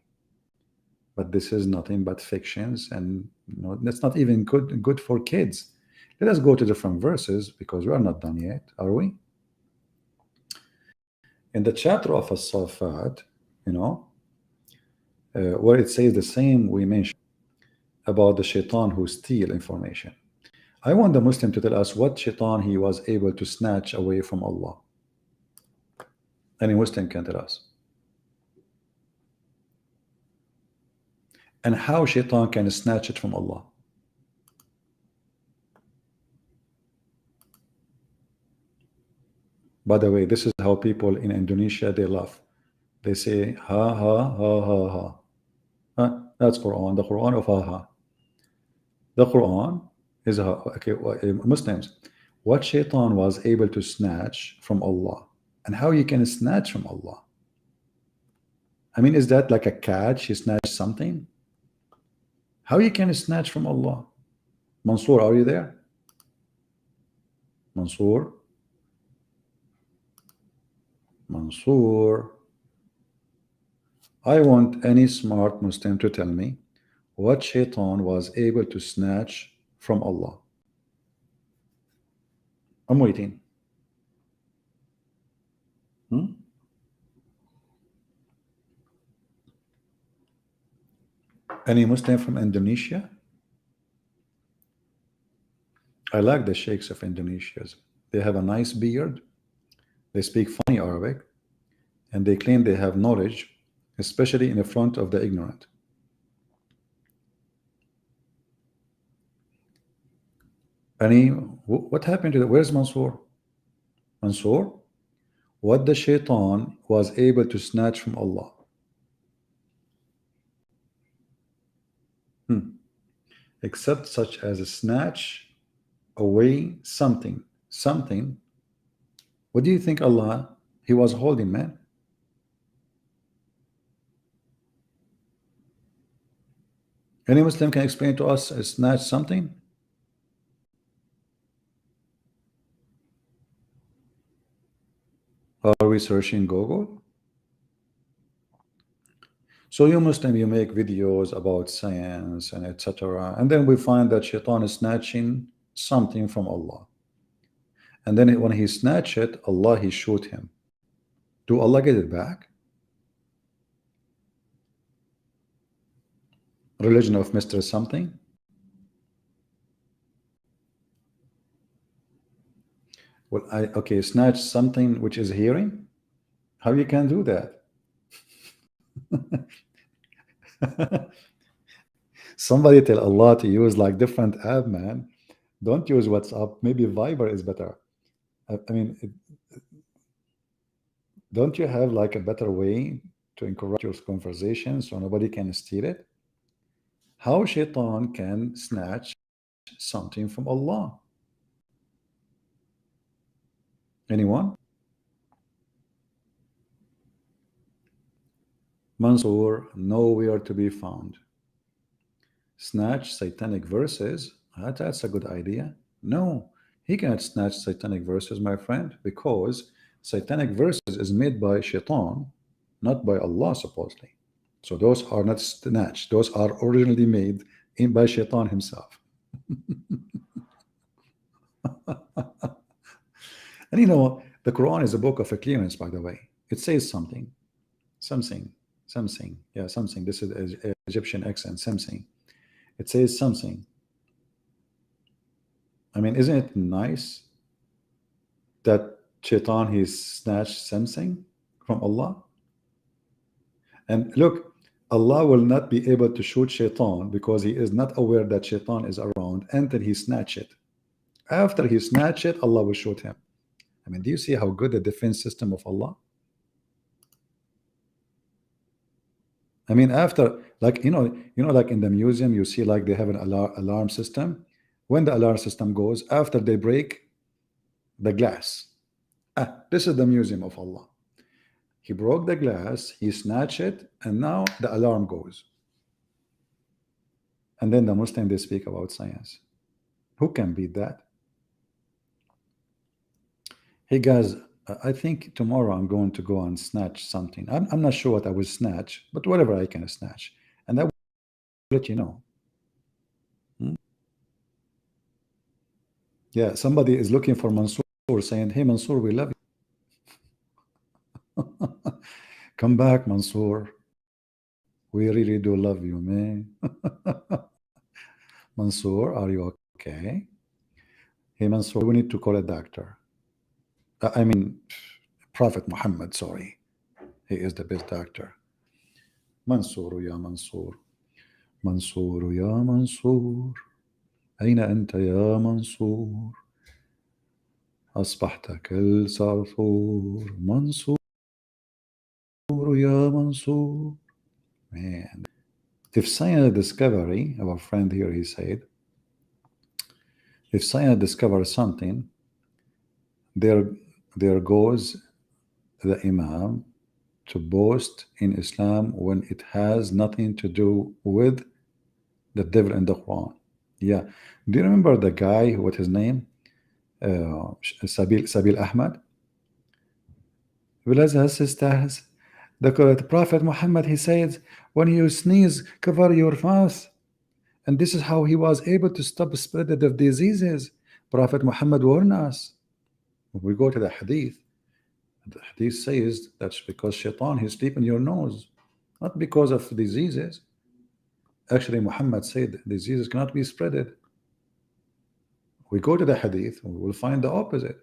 But this is nothing but fictions, and that's not even good for kids. Let us go to different verses, because we are not done yet, are we? In the chapter of As-Safat, where it says the same we mentioned about the shaitan who steal information. I want the Muslim to tell us what shaitan he was able to snatch away from Allah. Any Muslim can tell us. And how shaitan can snatch it from Allah. By the way, this is how people in Indonesia, they laugh. They say, ha, ha, ha, ha, ha. That's Quran, the Quran of ha, ha. The Quran is ha. Okay, Muslims, what shaitan was able to snatch from Allah, and how you can snatch from Allah. I mean, is that like a catch? He snatched something? How you can snatch from Allah? Mansour, are you there? Mansour? Mansour, I want any smart Muslim to tell me what shaitan was able to snatch from Allah. I'm waiting. Any Muslim from Indonesia? I like the sheikhs of Indonesia. They have a nice beard. They speak funny Arabic, and they claim they have knowledge, especially in the front of the ignorant. What happened to the, where's Mansour? Mansour, what the shaitan was able to snatch from Allah. Except such as a snatch away something. What do you think Allah he was holding, man? Any Muslim can explain to us snatch something? Are we searching Google? So you Muslim, you make videos about science and etc. And then we find that shaitan is snatching something from Allah. And then when he snatched it, Allah, he shoot him. Do Allah get it back? Religion of Mr. Something? Well, okay, snatch something which is hearing? How you can do that? Somebody tell Allah to use like different app, man. Don't use WhatsApp. Maybe Viber is better. I mean, don't you have like a better way to encourage your conversation so nobody can steal it? How shaitan can snatch something from Allah? Anyone? Mansour, nowhere to be found. Snatch satanic verses? That's a good idea. No, he cannot snatch satanic verses, my friend, because satanic verses is made by shaitan, not by Allah, supposedly. So those are not snatched. Those are originally made by shaitan himself. And you know, the Quran is a book of a clearance, by the way. It says something. Yeah, something. This is Egyptian accent, something. It says something. I mean, isn't it nice that shaitan, he snatched something from Allah? And look, Allah will not be able to shoot shaitan because he is not aware that shaitan is around until he snatch it. After he snatch it, Allah will shoot him. I mean, do you see how good the defense system of Allah? I mean, after, like, like in the museum, you see like they have an alarm system. When the alarm system goes, after they break the glass, this is the museum of Allah. He broke the glass, he snatched it, and now the alarm goes. And then the Muslim, they speak about science. Who can beat that? Hey guys, I think tomorrow I'm going to go and snatch something. I'm not sure what I will snatch, but whatever I can snatch, and I will let you know. Yeah, somebody is looking for Mansour, saying, "Hey Mansour, we love you." Come back, Mansour. We really do love you, man. Mansour, are you okay? Hey Mansour, we need to call a doctor. I mean, Prophet Muhammad, sorry. He is the best doctor. Mansour, ya Mansour. منصور يا منصور أين أنت يا منصور أصبحت كالصرصور منصور يا منصور. Man, if science discovery, our friend here, he said, if science discovers something, there goes the Imam to boast in Islam when it has nothing to do with the devil in the Quran. Yeah. Do you remember the guy, what his name? Sabil Ahmad. The Prophet Muhammad, he says, when you sneeze, cover your mouth. And this is how he was able to stop the spread of diseases. Prophet Muhammad warned us. When we go to the hadith, the hadith says that's because shaitan, he sleep in your nose, not because of diseases. Actually, Muhammad said diseases cannot be spreaded. We go to the hadith, we will find the opposite.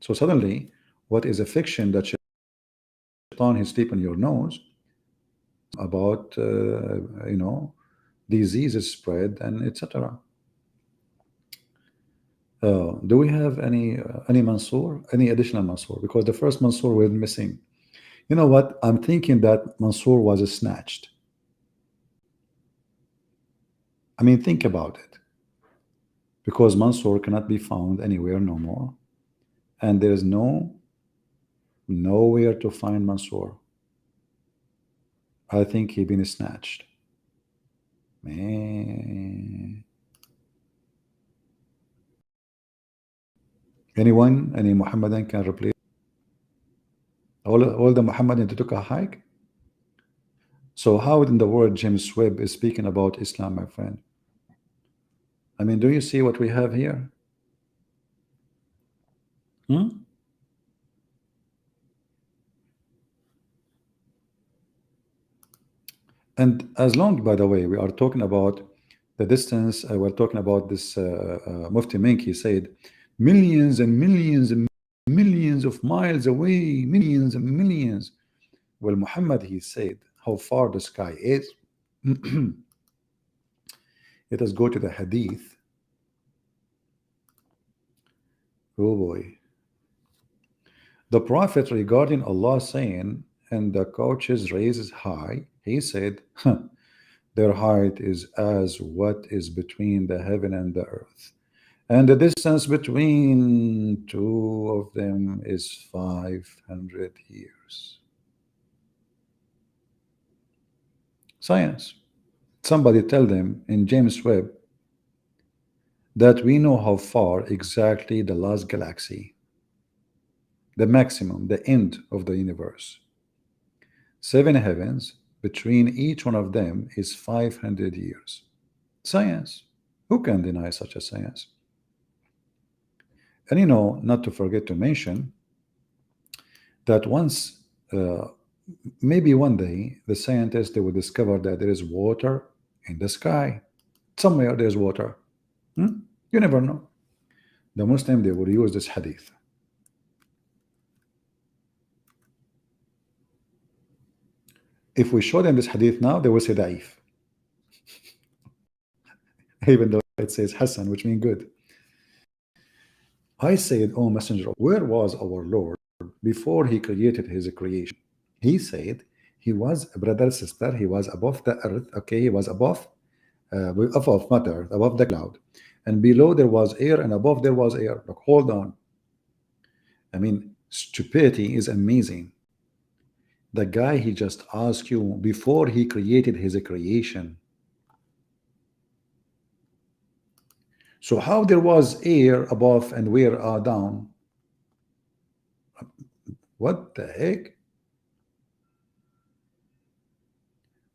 So suddenly, what is a fiction that shaitan, he sleep in your nose, about diseases spread and etc. Do we have any Mansour, any additional Mansour? Because the first Mansour we're missing. You know what? I'm thinking that Mansour was snatched. I mean, think about it. Because Mansour cannot be found anywhere no more, and there is nowhere to find Mansour. I think he been snatched. Man. Anyone, any Muhammadan can replace all the Muhammadan took a hike? So how in the world James Webb is speaking about Islam, my friend? I mean, do you see what we have here? And as long, by the way, we are talking about the distance, we're talking about this Mufti Mink, he said millions and millions and millions of miles away, millions and millions. Well, Muhammad, he said how far the sky is. Let us go to the hadith. Oh boy. The Prophet, regarding Allah saying, and the couches raises high, he said, their height is as what is between the heaven and the earth, and the distance between two of them is 500 years. Science. Somebody tell them in James Webb that we know how far exactly the last galaxy, the maximum, the end of the universe. 7 heavens, between each one of them is 500 years. Science. Who can deny such a science? And not to forget to mention that once, maybe one day, the scientists, they will discover that there is water in the sky. Somewhere there's water. You never know. The Muslim, they will use this hadith. If we show them this hadith now, they will say da'if. Even though it says Hassan, which means good. I said, O Messenger, where was our Lord before he created his creation? He said He was, brother, sister, he was above the earth, okay? He was above, not earth, above the cloud. And below there was air, and above there was air. Like, hold on. I mean, stupidity is amazing. The guy, he just asked you before he created his creation. So how there was air above and where down? What the heck?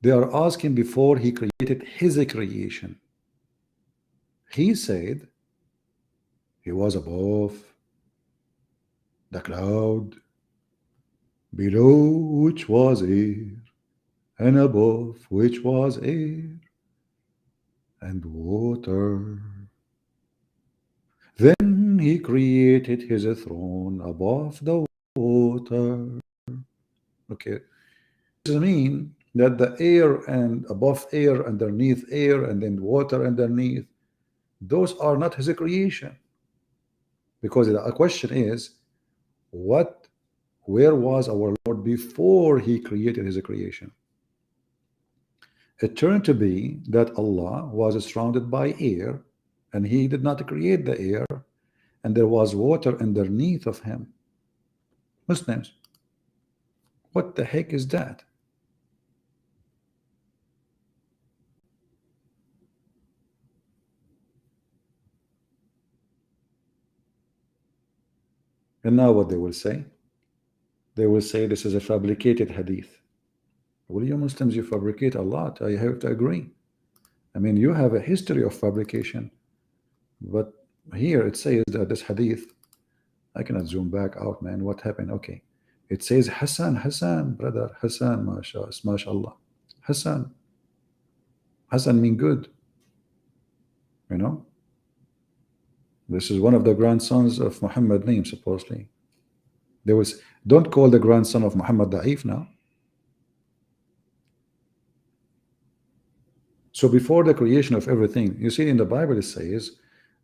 They are asking before he created his creation. He said he was above the cloud, below which was air, and above which was air and water. Then he created his throne above the water. Okay, does it mean that the air and above air, underneath air, and then water underneath, those are not his creation? Because the question is, where was our Lord before he created his creation? It turned to be that Allah was surrounded by air, and he did not create the air, and there was water underneath of him. Muslims, what the heck is that? And now what they will say? They will say this is a fabricated hadith. Well, you Muslims, you fabricate a lot. I have to agree. I mean, you have a history of fabrication. But here it says that this hadith, I cannot zoom back out, man. What happened? Okay. It says Hassan, brother. Hassan, mashallah. Hassan. Hassan mean good. You know? This is one of the grandsons of Muhammad name, supposedly. There was, don't call the grandson of Muhammad Da'if now. So before the creation of everything, you see in the Bible it says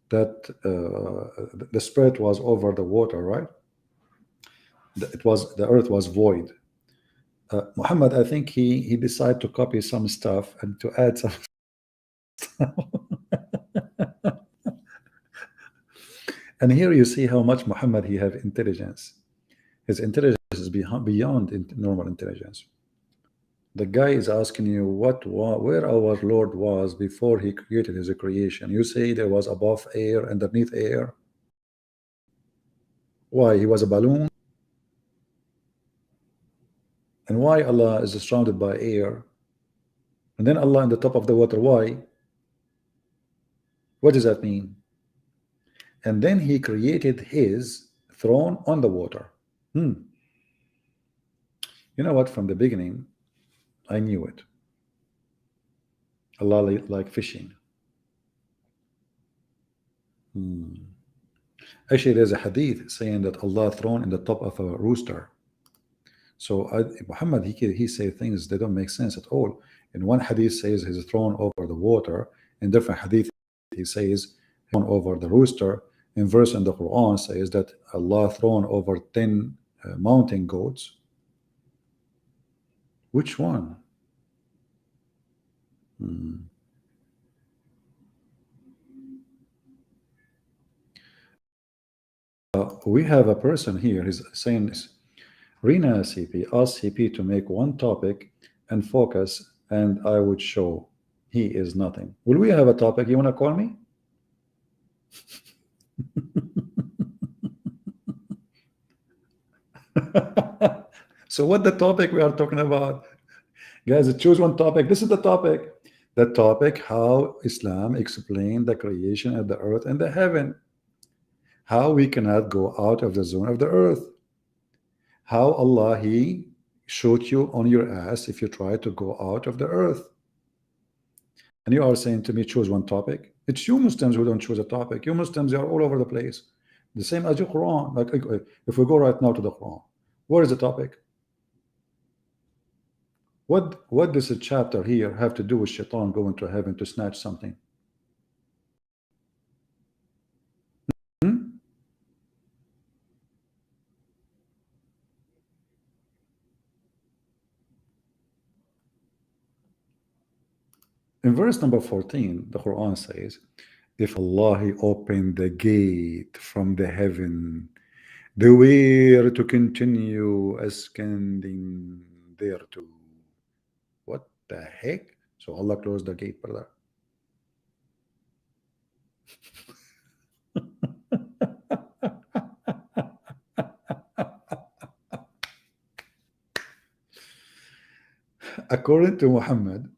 that the Spirit was over the water, right? The earth was void. Muhammad, I think he decided to copy some stuff and to add some stuff. And here you see how much Muhammad he have intelligence. His intelligence is beyond normal intelligence. The guy is asking you where our Lord was before he created his creation. You say there was above air, underneath air. Why? He was a balloon? And why Allah is surrounded by air? And then Allah in the top of the water. Why? What does that mean? And then he created his throne on the water. You know what? From the beginning, I knew it. Allah like fishing. Actually, there's a hadith saying that Allah thrown in the top of a rooster. So Muhammad, he say things that don't make sense at all. In one hadith says he's thrown over the water. In different hadith he says thrown over the rooster. In verse in the Quran says that Allah thrown over 10 mountain goats. Which one? We have a person here. He's saying this. Rina CP asked CP to make one topic and focus, and I would show he is nothing. Will we have a topic? You want to call me? So what the topic we are talking about? Guys, choose one topic. This is the topic. The topic, how Islam explained the creation of the earth and the heaven. How we cannot go out of the zone of the earth. How Allah, he shoot you on your ass if you try to go out of the earth. And you are saying to me, choose one topic. It's you Muslims who don't choose a topic. You Muslims are all over the place. The same as your Quran. Like if we go right now to the Quran, what is the topic? What does a chapter here have to do with shaitan going to heaven to snatch something? Hmm? In verse number 14, the Quran says, if Allah he opened the gate from the heaven, they were to continue ascending there too. What the heck? So Allah closed the gate, brother. According to Muhammad,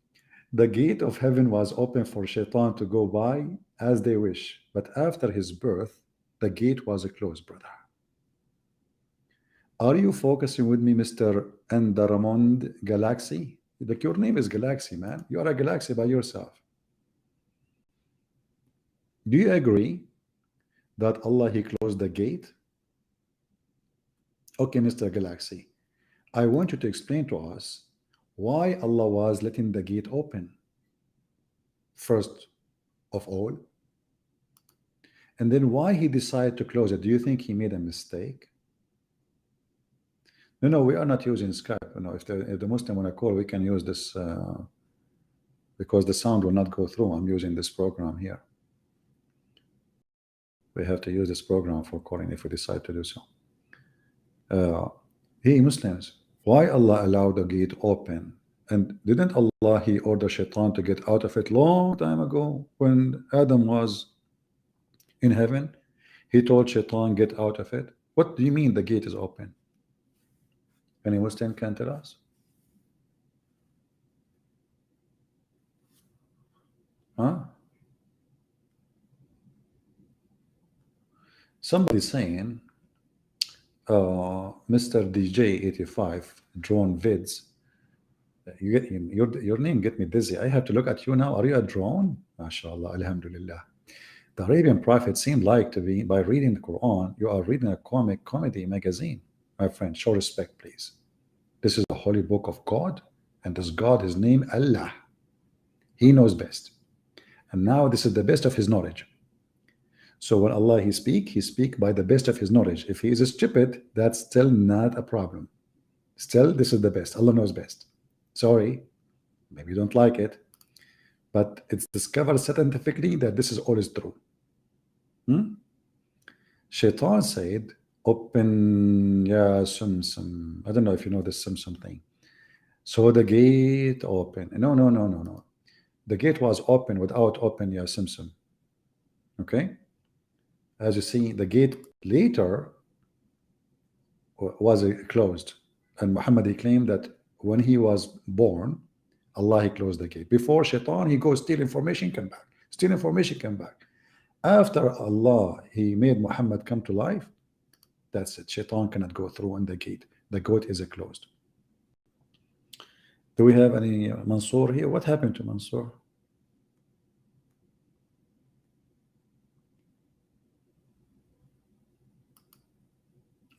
the gate of heaven was open for shaitan to go by as they wish, but after his birth, the gate was closed, brother. Are you focusing with me, Mr. Endaramond Galaxy? Like, your name is Galaxy, man. You are a galaxy by yourself. Do you agree that Allah he closed the gate? Okay, Mr. Galaxy, I want you to explain to us why Allah was letting the gate open first of all, and then why he decided to close it. Do you think he made a mistake? No, we are not using Skype. You know, if the Muslim want to call, we can use this because the sound will not go through. I'm using this program here. We have to use this program for calling if we decide to do so. Hey Muslims, why Allah allowed the gate open? And didn't Allah he order shaitan to get out of it long time ago when Adam was in heaven? He told shaitan get out of it. What do you mean the gate is open? Any Muslim can tell us? Huh? Somebody saying Mr. DJ85 drone vids. You get your name get me dizzy. I have to look at you now. Are you a drone? MashaAllah, Alhamdulillah. The Arabian prophet seemed like to be, by reading the Quran, you are reading a comedy magazine. My friend, show respect, please. This is the holy book of God, and this God is named Allah. He knows best. And now this is the best of his knowledge. So when Allah he speak by the best of his knowledge. If he is stupid, that's still not a problem. Still, this is the best. Allah knows best. Sorry, maybe you don't like it, but it's discovered scientifically that this is always true. Shaitan said, open, yeah, some. I don't know if you know this some thing. So the gate open. No. The gate was open without open, yeah, Simsim. Okay. As you see, the gate later was closed, and Muhammad he claimed that when he was born, Allah he closed the gate. Before shaitan, he goes steal information, come back. Steal information, come back. After Allah he made Muhammad come to life, that's it. Shaitan cannot go through in the gate. The gate is closed. Do we have any Mansour here? What happened to Mansour?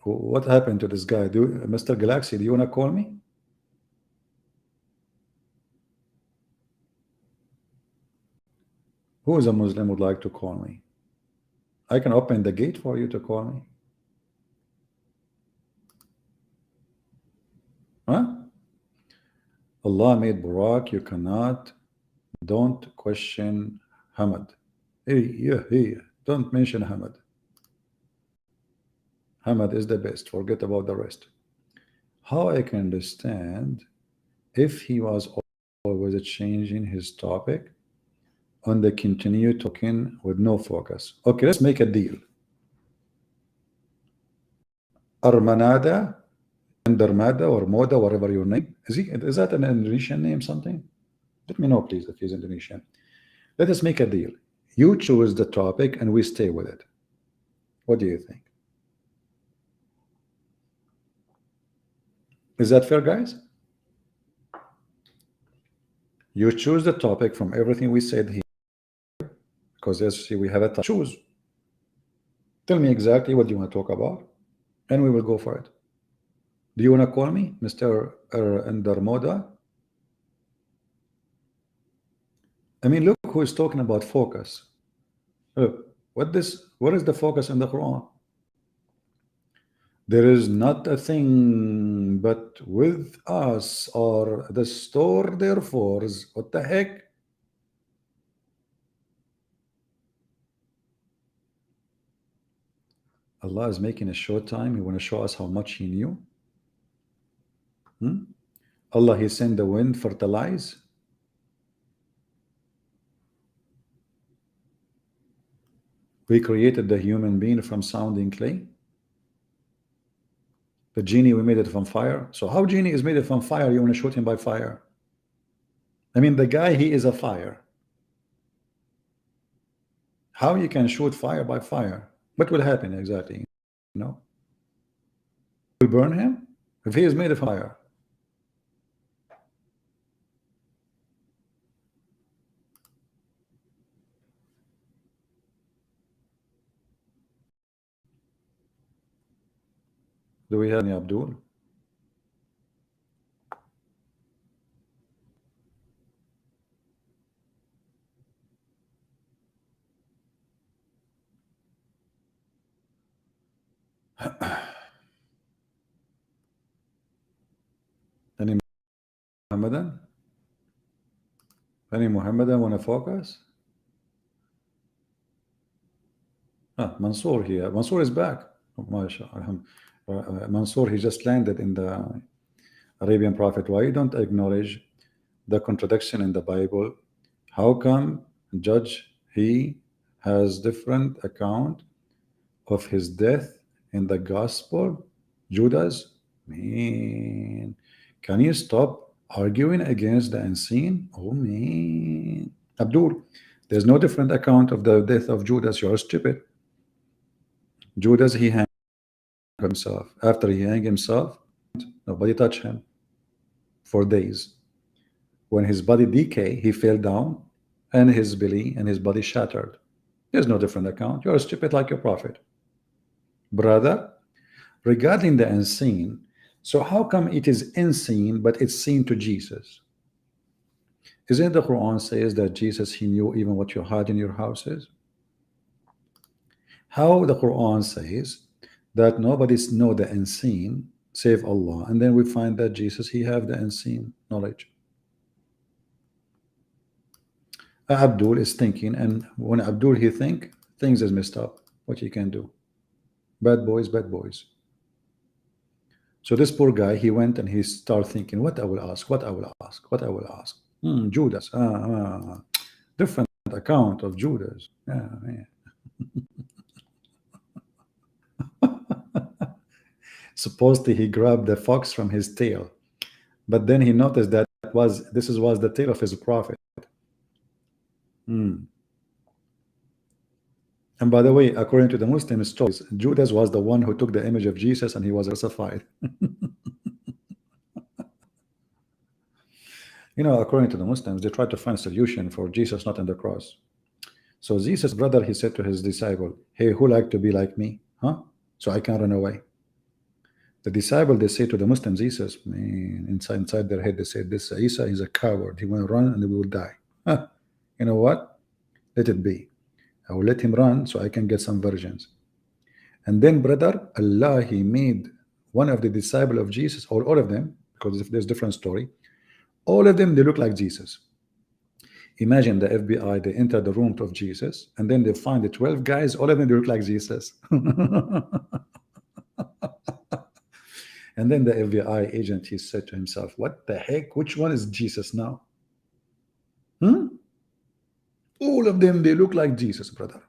What happened to this guy? Mr. Galaxy, do you want to call me? Who is a Muslim would like to call me? I can open the gate for you to call me. Huh? Allah made Burak, you cannot. Don't question Hamad. Hey, don't mention Hamad. Hamad is the best. Forget about the rest. How I can understand if he was always changing his topic on the continue talking with no focus. Okay, let's make a deal. Armanada, Andarmada, or Moda, whatever your name is that an Indonesian name? Something? Let me know, please, if he's Indonesian. Let us make a deal. You choose the topic and we stay with it. What do you think? Is that fair, guys? You choose the topic from everything we said here, because as you see, we have a choose. Tell me exactly what you want to talk about, and we will go for it. Do you want to call me, Mr. Endarmoda? I mean, look who is talking about focus. Look, what is the focus in the Quran? There is not a thing but with us or the store therefore. What the heck? Allah is making a short time. He want to show us how much He knew. Allah, He sent the wind fertilize. We created the human being from sounding clay. The genie, we made it from fire. So how genie is made it from fire? You want to shoot him by fire? I mean, the guy, he is a fire. How you can shoot fire by fire? What will happen exactly? You know, will burn him if he is made of fire. Do we have any Abdul? Any Muhammadan? Any Muhammadan want to focus? Mansour here. Mansour is back. Mansour, he just landed in the Arabian prophet. Why you don't acknowledge the contradiction in the Bible? How come judge he has different account of his death in the gospel? Judas, man, can you stop arguing against the unseen? Oh man, Abdul, there's no different account of the death of Judas. You're stupid. Judas, he hanged himself. After he hanged himself, nobody touched him for days. When his body decayed, he fell down and his belly and his body shattered. There's no different account. You're stupid like your prophet. Brother, regarding the unseen, so how come it is unseen but it's seen to Jesus? Isn't the Quran says that Jesus, he knew even what you had in your houses? How the Quran says that nobody's know the unseen save Allah, and then we find that Jesus, he have the unseen knowledge. Abdul is thinking, and when Abdul he think, things is messed up. What he can do? Bad boys, bad boys. So this poor guy, he went and he started thinking, what I will ask, what I will ask, what I will ask. Judas, different account of Judas. Supposedly he grabbed the fox from his tail, but then he noticed that this was the tail of his prophet. And by the way, according to the Muslim stories, Judas was the one who took the image of Jesus and he was crucified. You know, according to the Muslims, they tried to find a solution for Jesus not on the cross. So Jesus' brother, he said to his disciple, hey, who like to be like me? So I can run away. The disciple, they say to the Muslims, Jesus, man, inside their head, they say, this Isa is a coward. He will run and we will die. You know what? Let it be. I will let him run so I can get some virgins. And then, brother, Allah, he made one of the disciples of Jesus, or all of them, because there's different story, all of them, they look like Jesus. Imagine the FBI, they enter the room of Jesus, and then they find the 12 guys, all of them, they look like Jesus. And then the FBI agent, he said to himself, what the heck? Which one is Jesus now? All of them, they look like Jesus, brother.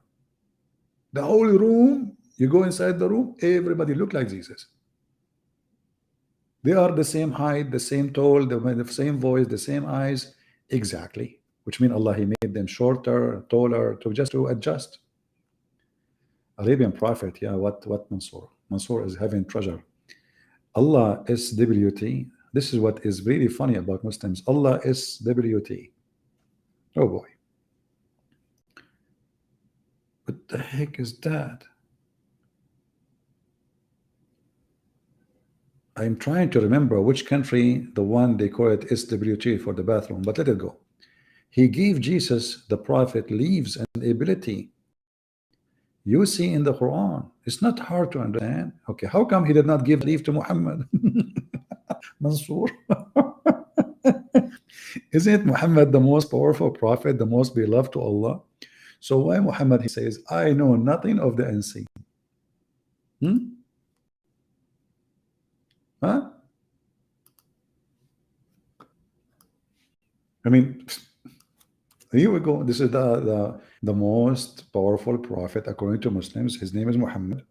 The whole room, you go inside the room, everybody look like Jesus. They are the same height, the same tall, the same voice, the same eyes, exactly. Which means Allah, he made them shorter, taller, to adjust. Arabian prophet, yeah, what Mansour? Mansour is having treasure. Allah is SWT. This is what is really funny about Muslims. Allah is SWT. Oh boy. What the heck is that? I'm trying to remember which country, the one they call it SWT for the bathroom, but let it go. He gave Jesus, the prophet, leaves and ability. You see in the Quran, it's not hard to understand. Okay, how come he did not give leave to Muhammad? Mansour. Isn't Muhammad the most powerful prophet, the most beloved to Allah? So why Muhammad, he says, I know nothing of the unseen. Hmm? Huh? I mean, here we go. This is the most powerful prophet according to Muslims. His name is Muhammad.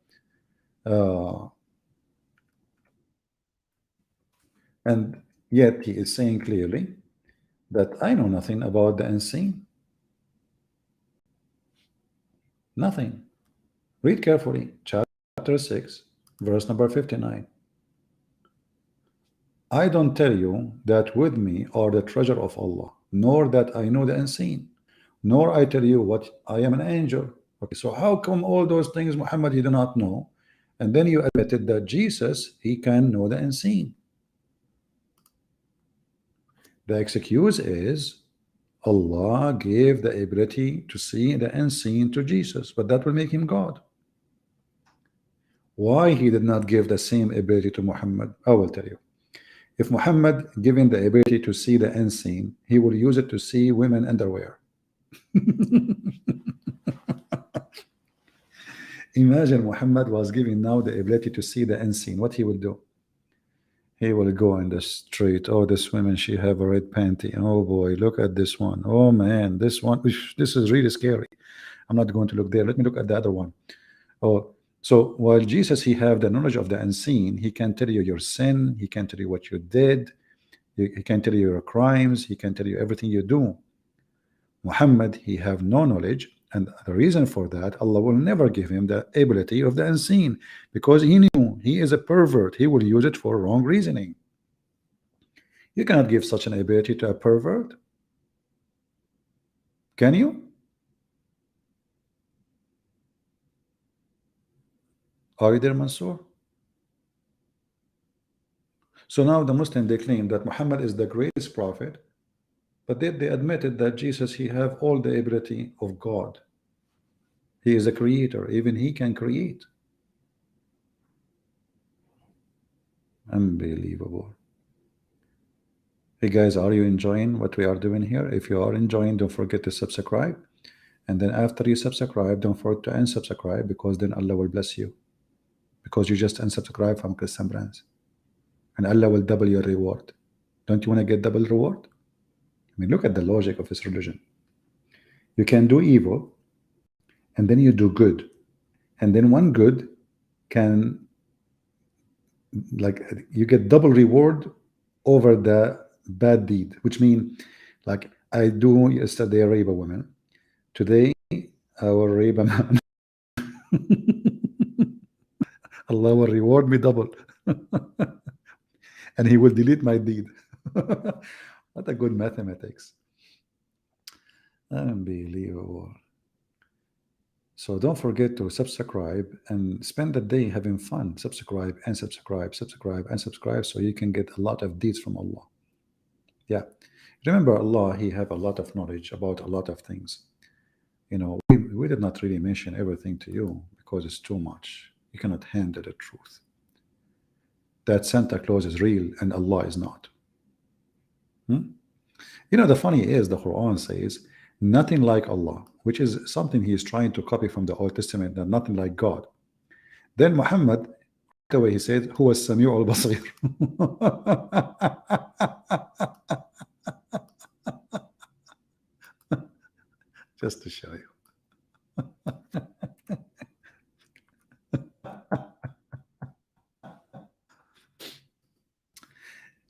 Uh, and yet he is saying clearly that I know nothing about the unseen. Nothing. Read carefully. Chapter 6, verse number 59. I don't tell you that with me are the treasure of Allah, nor that I know the unseen, nor I tell you what I am an angel. Okay, so how come all those things Muhammad he do not know? And then you admitted that Jesus, he can know the unseen. The excuse is Allah gave the ability to see the unseen to Jesus, but that will make him God. Why he did not give the same ability to Muhammad? I will tell you. If Muhammad given the ability to see the unseen, he will use it to see women underwear. Imagine Muhammad was given now the ability to see the unseen. What he will do? He will go in the street. Oh, this woman, she have a red panty. Oh boy, look at this one. Oh man, this one. This is really scary. I'm not going to look there. Let me look at the other one. Oh, so while Jesus, he have the knowledge of the unseen, he can tell you your sin. He can tell you what you did. He can tell you your crimes. He can tell you everything you do. Muhammad, he have no knowledge. And the reason for that, Allah will never give him the ability of the unseen, because he knew he is a pervert. He will use it for wrong reasoning. You cannot give such an ability to a pervert. Can you? Are you there, Mansoor? So now the Muslim, they claim that Muhammad is the greatest prophet, but they admitted that Jesus, he have all the ability of God. He is a creator. Even he can create. Unbelievable. Hey guys, are you enjoying what we are doing here? If you are enjoying, don't forget to subscribe. And then after you subscribe, don't forget to unsubscribe, because then Allah will bless you. Because you just unsubscribe from Christian brands. And Allah will double your reward. Don't you want to get double reward? I mean, look at the logic of this religion. You can do evil, and then you do good. And then one good can, like, you get double reward over the bad deed, which means, like, I do yesterday rape a woman. Today, I will rape a man. Allah will reward me double. And he will delete my deed. What a good mathematics. Unbelievable. So don't forget to subscribe and spend the day having fun. Subscribe and subscribe, subscribe and subscribe, so you can get a lot of deeds from Allah. Yeah. Remember, Allah, he have a lot of knowledge about a lot of things. You know, we did not really mention everything to you because it's too much. You cannot handle the truth. That Santa Claus is real and Allah is not. You know, the funny is, the Quran says nothing like Allah, which is something he is trying to copy from the Old Testament, that nothing like God. Then Muhammad, the way he said, who was Sami'u al-Basir. Just to show you.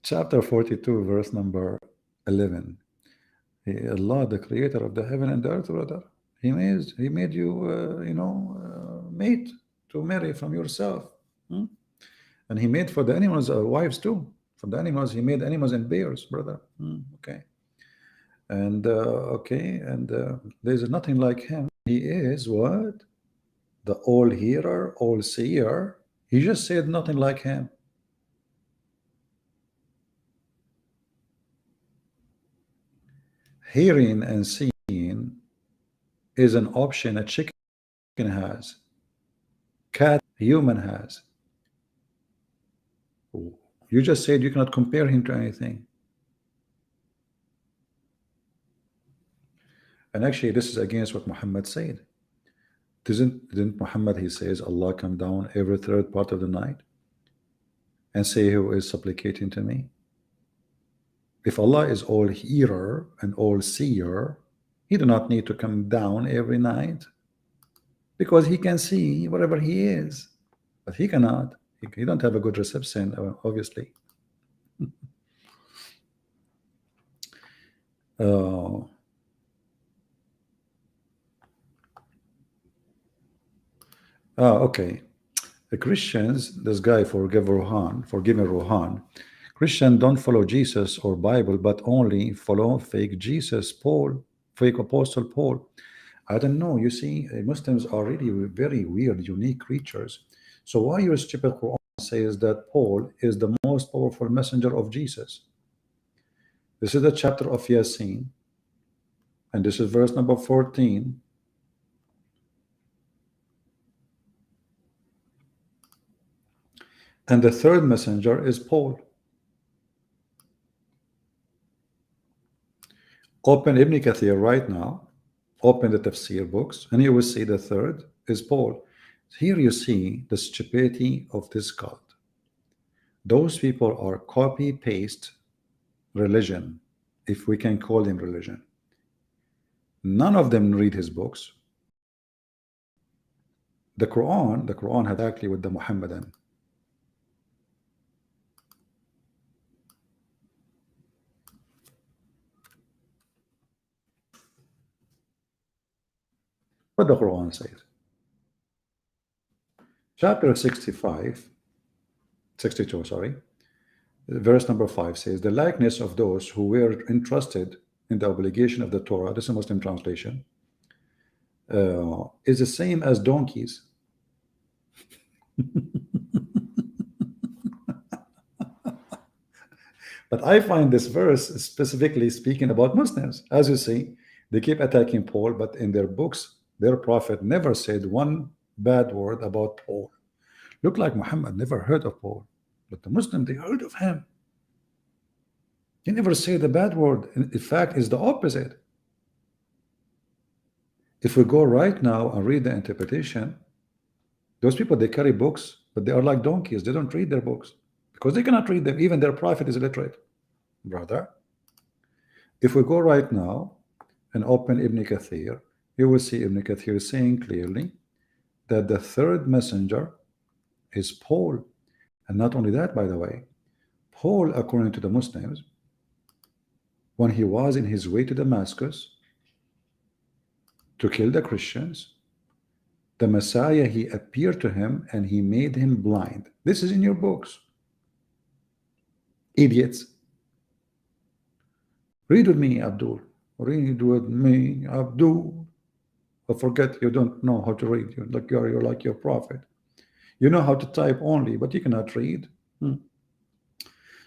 Chapter 42, verse number 11. Allah, the creator of the heaven and the earth, brother, he made you, mate to marry from yourself. And he made for the animals wives too. From the animals, he made animals and bears, brother. Okay. And there's nothing like him. He is what? The all hearer, all seer. He just said nothing like him. Hearing and seeing is an option a chicken has, cat, human has. You just said you cannot compare him to anything. And actually, this is against what Muhammad said. Didn't Muhammad, he says, Allah come down every third part of the night and say, who is supplicating to me? If Allah is all hearer and all seer, he do not need to come down every night, because he can see wherever he is, but he cannot. He don't have a good reception, obviously. Okay. The Christians, this guy forgiving Rohan, Christian don't follow Jesus or Bible, but only follow fake Jesus, Paul, fake Apostle Paul. I don't know. You see, Muslims are really very weird, unique creatures. So why your stupid Quran says that Paul is the most powerful messenger of Jesus? This is the chapter of Yasin, and this is verse number 14. And the third messenger is Paul. Open Ibn Kathir right now. Open the tafsir books, and you will see the third is Paul. Here you see the stupidity of this cult. Those people are copy-paste religion, if we can call them religion. None of them read his books. The Quran had actually with the Muhammadan. What the Quran says. Chapter 62, sorry. Verse number 5 says, the likeness of those who were entrusted in the obligation of the Torah, this is a Muslim translation, is the same as donkeys. But I find this verse specifically speaking about Muslims. As you see, they keep attacking Paul, but in their books, their prophet never said one bad word about Paul. Look like Muhammad never heard of Paul, but the Muslim, they heard of him. He never said the bad word. In fact, it's the opposite. If we go right now and read the interpretation, those people, they carry books, but they are like donkeys. They don't read their books because they cannot read them. Even their prophet is illiterate, brother. If we go right now and open Ibn Kathir, you will see Ibn Kathir saying clearly that the third messenger is Paul. And not only that, by the way, Paul, according to the Muslims, when he was in his way to Damascus to kill the Christians, the Messiah, he appeared to him and he made him blind. This is in your books. Idiots. Read with me, Abdul. Read with me, Abdul. But forget you don't know how to read. You're like your prophet. You know how to type only, but you cannot read.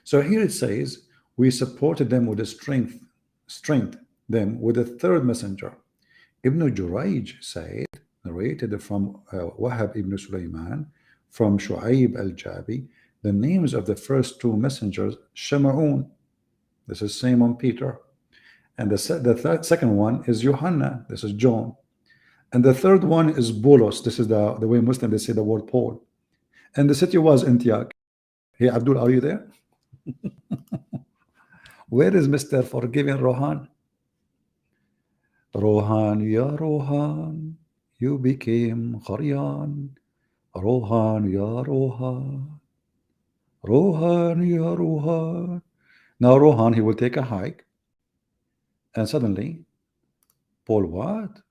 So here it says, we supported them with the strength them with a third messenger. Ibn Jurayj said, narrated from Wahab ibn Sulaiman, from Shu'aib al-Jabi, the names of the first two messengers, Shama'un. This is Simon Peter. And the second one is Yohanna. This is John. And the third one is Bolos. This is the way Muslims, they say the word Paul. And the city was Antioch. Hey, Abdul, are you there? Where is Mr. Forgiving Rohan? Rohan, ya Rohan, you became Kharian. Rohan, ya Rohan. Rohan, ya Rohan. Now Rohan, he will take a hike. And suddenly, Paul what?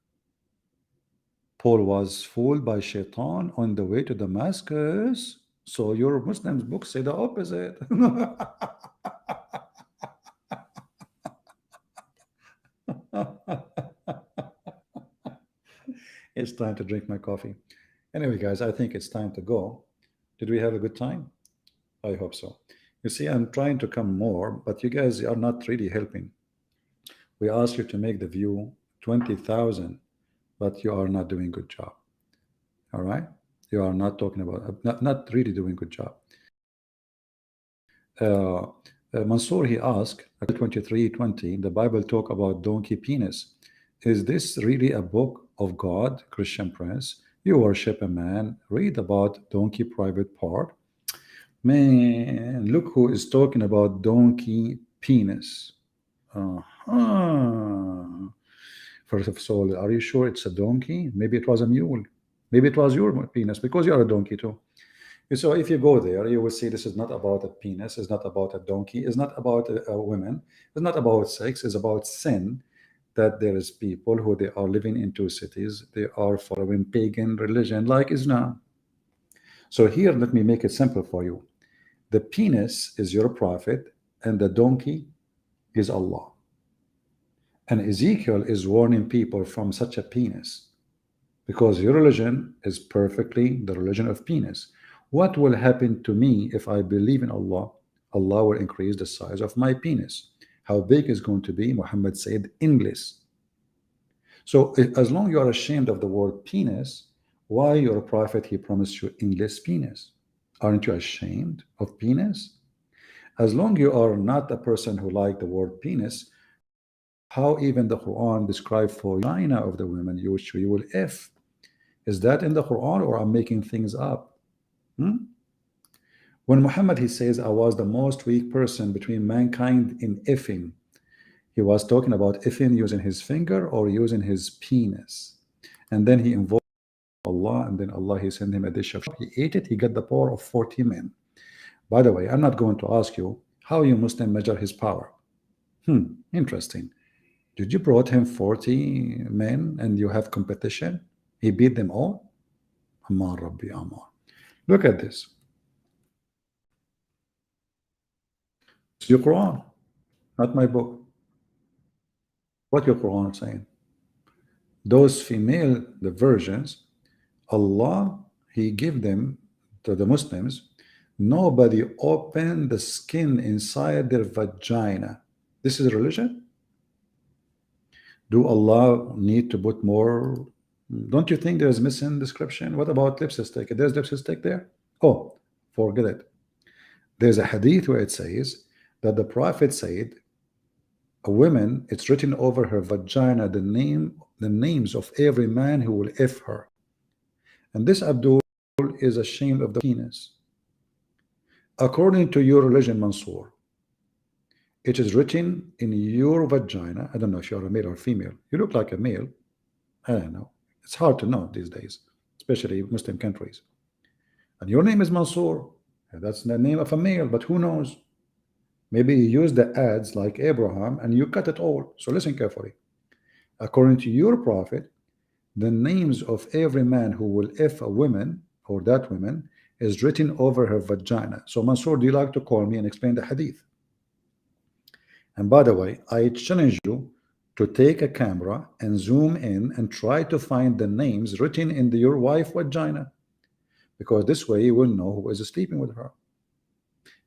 Paul was fooled by Shaitan on the way to Damascus. So your Muslims books say the opposite. It's time to drink my coffee. Anyway, guys, I think it's time to go. Did we have a good time? I hope so. You see, I'm trying to come more, but you guys are not really helping. We asked you to make the view 20,000, but you are not doing a good job. All right? You are not talking about, not really doing a good job. Mansour, he asked, 23:20, the Bible talk about donkey penis. is this really a book of God, Christian Prince? You worship a man, read about donkey private part. Man, look who is talking about donkey penis. Uh-huh. First of all, are you sure it's a donkey? Maybe it was a mule. Maybe it was your penis because you are a donkey too. So if you go there, you will see this is not about a penis, it's not about a donkey, it's not about a woman, it's not about sex, it's about sin. That there is people who they are living in two cities, they are following pagan religion like Islam. So here, let me make it simple for you. The penis is your prophet, and the donkey is Allah. And Ezekiel is warning people from such a penis, because your religion is perfectly the religion of penis. What will happen to me if I believe in Allah? Allah will increase the size of my penis. How big is going to be? Muhammad said, endless. So as long you are ashamed of the word penis, why your prophet, he promised you endless penis? Aren't you ashamed of penis? As long you are not a person who like the word penis, how even the Quran describe for vagina of the women, you will F. Is that in the Quran, or I'm making things up? When Muhammad, he says, I was the most weak person between mankind in effing, he was talking about effing using his finger or using his penis. And then he invoked Allah, and then Allah, he sent him a dish of, he ate it, he got the power of 40 men. By the way, I'm not going to ask you how you Muslim measure his power. Interesting. Did you brought him 40 men and you have competition? He beat them all? Ammar Rabbi Ammar. Look at this. It's your Quran, not my book. What your Quran is saying? Those female, the virgins, Allah, he gave them to the Muslims. Nobody opened the skin inside their vagina. This is religion? Do Allah need to put more? Don't you think there's missing description? What about lipstick? There's lipstick there? Oh, forget it. There's a hadith where it says that the Prophet said, a woman, it's written over her vagina the names of every man who will F her. And this Abdul is ashamed of the penis. According to your religion, Mansour, it is written in your vagina. I don't know if you're a male or female. You look like a male. I don't know. It's hard to know these days, especially Muslim countries. And your name is Mansour. That's the name of a male, but who knows? Maybe you use the ads like Abraham and you cut it all. So listen carefully. According to your prophet, the names of every man who will F a woman or that woman is written over her vagina. So Mansour, do you like to call me and explain the hadith? And by the way, I challenge you to take a camera and zoom in and try to find the names written in your wife's vagina, because this way you will know who is sleeping with her.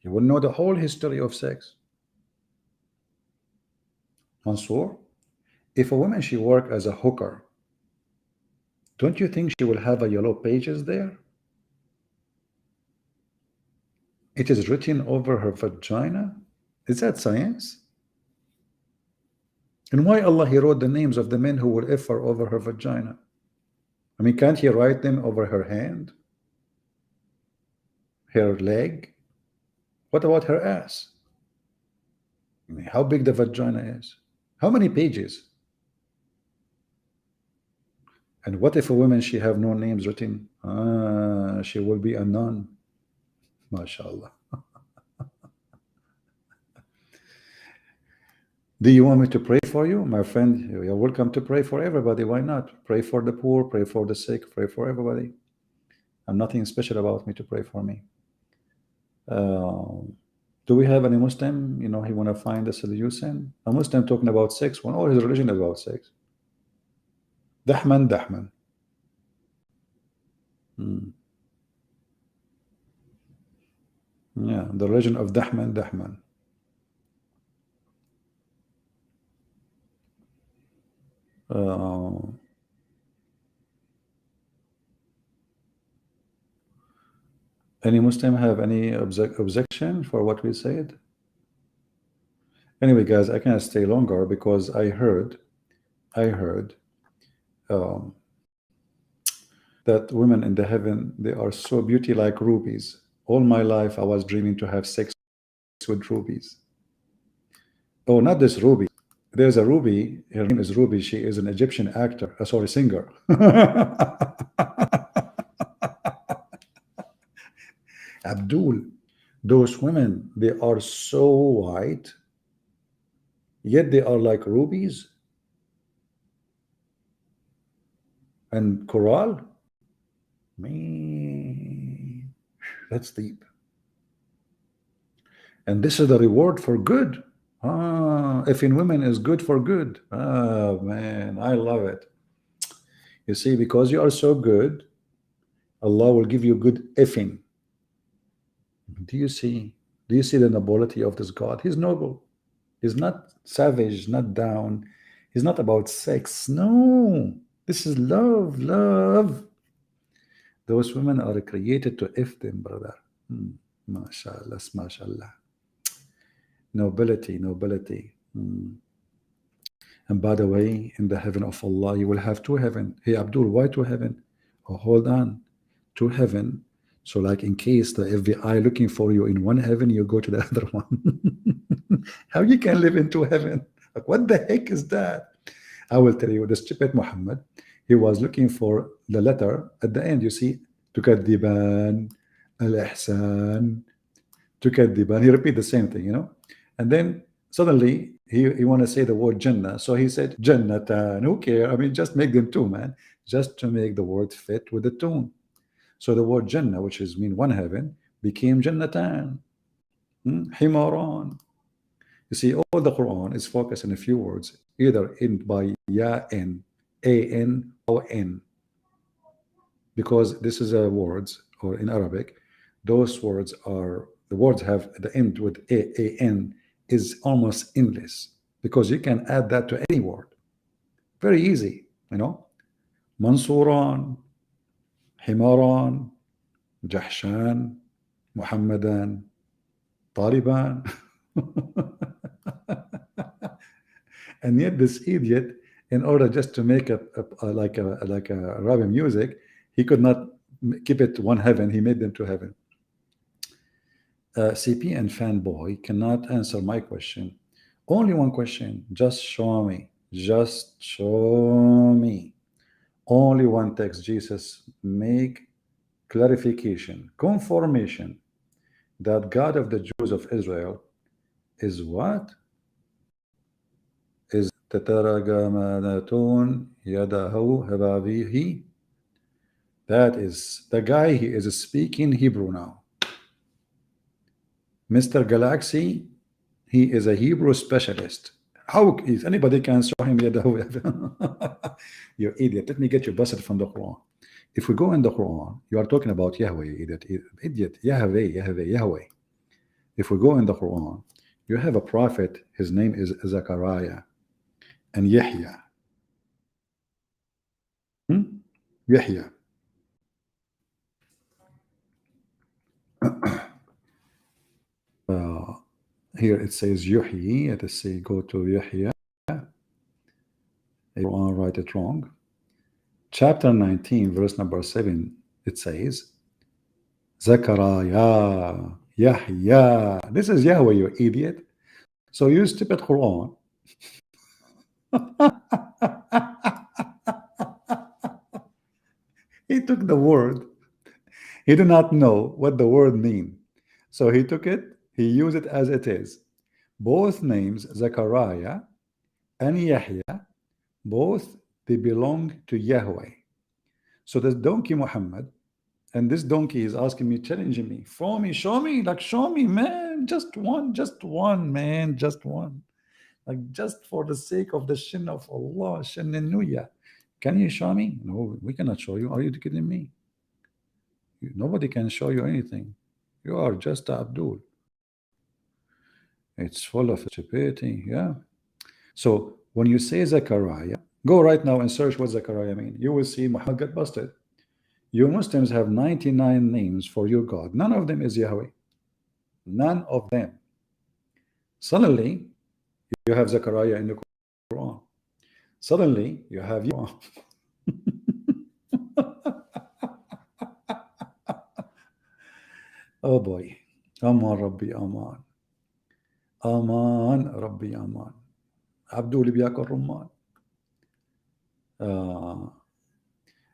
You will know the whole history of sex. Mansour, if a woman, she work as a hooker, don't you think she will have a yellow pages there? It is written over her vagina. Is that science? And why Allah, he wrote the names of the men who will F her over her vagina? I mean, can't he write them over her hand, her leg? What about her ass? I mean, how big the vagina is? How many pages? And what if a woman, she have no names written? She will be a nun. MashaAllah. Do you want me to pray for you? My friend, you're welcome to pray for everybody. Why not? Pray for the poor, pray for the sick, pray for everybody. And nothing special about me to pray for me. Do we have any Muslim, he want to find a solution? A Muslim talking about sex when all his religion is about sex. Dahman. Yeah, the religion of Dahman. Any Muslim have any objection for what we said? Anyway, guys, I can't stay longer because I heard I heard that women in the heaven, they are so beauty like rubies. All my life I was dreaming to have sex with rubies. Oh, not this Ruby. There's a Ruby. Her name is Ruby. She is an Egyptian actor. Sorry, singer. Abdul, those women, they are so white, yet they are like rubies. And coral, man, that's deep. And this is the reward for good. If in women is good for good. Oh man, I love it. You see, because you are so good, Allah will give you good effing. Do you see? Do you see the nobility of this God? He's noble. He's not savage, not down. He's not about sex. No, this is love, love. Those women are created to F them, brother. MashaAllah, MashaAllah. Nobility, nobility. And by the way, in the heaven of Allah, you will have two heaven. Hey, Abdul, why two heaven? Oh, hold on. Two heaven. So like in case the FBI looking for you in one heaven, you go to the other one. How you can live in two heaven? Like what the heck is that? I will tell you, the stupid Muhammad, he was looking for the letter at the end. You see, tukadiban, al-ihsan, tukadiban. He repeat the same thing, you know. And then suddenly he want to say the word Jannah. So he said Jannatan. Who care? I mean, just make them two, man. Just to make the word fit with the tune. So the word Jannah, which is mean one heaven, became Jannatan. Himaran. You see, all the Quran is focused in a few words, either in by Ya N, A-N, or N. Because this is a words, or in Arabic, those words are, the words have the end with A-N is almost endless. Because you can add that to any word. Very easy, you know. Mansuran, Himaran, Jahshan, Muhammadan, Taliban. And yet this idiot, in order just to make a Arabic music, he could not keep it one heaven. He made them two heaven. CP and fanboy cannot answer my question. Only one question. Just show me. Just show me. Only one text. Jesus make clarification, confirmation that God of the Jews of Israel is what? Is tataragamanatun yadahu hababihi. That is the guy. He is speaking Hebrew now. Mr. Galaxy, he is a Hebrew specialist. How is anybody can show him yadahu? You idiot. Let me get you busted from the Quran. If we go in the Quran, you are talking about Yahweh, idiot, Yahweh. If we go in the Quran, you have a prophet, his name is Zechariah and Yahya. Yahya. Here it says Yuhyi. Let us say go to Yahya. Quran write it wrong. Chapter 19, verse number 7, it says Zechariah, Yahya. This is Yahweh, you idiot. So use stupid Quran. He took the word. He did not know what the word mean. So he took it, he used it as it is. Both names, Zechariah and Yahya, both they belong to Yahweh. So this donkey Muhammad, and this donkey is asking me, challenging me, show me, like show me, man, just one, man, just one. Like just for the sake of the shin of Allah, shin and nuya. Can you show me? No, we cannot show you. Are you kidding me? Nobody can show you anything. You are just Abdul. It's full of stupidity, yeah. So when you say Zechariah, go right now and search what Zechariah mean. You will see Muhammad get busted. You Muslims have 99 names for your God. None of them is Yahweh. None of them. Suddenly, you have Zechariah in the Quran. Suddenly you have you. Oh boy. Aman Rabbi Aman. Aman Rabbi Aman. Abdul biyakul rumman.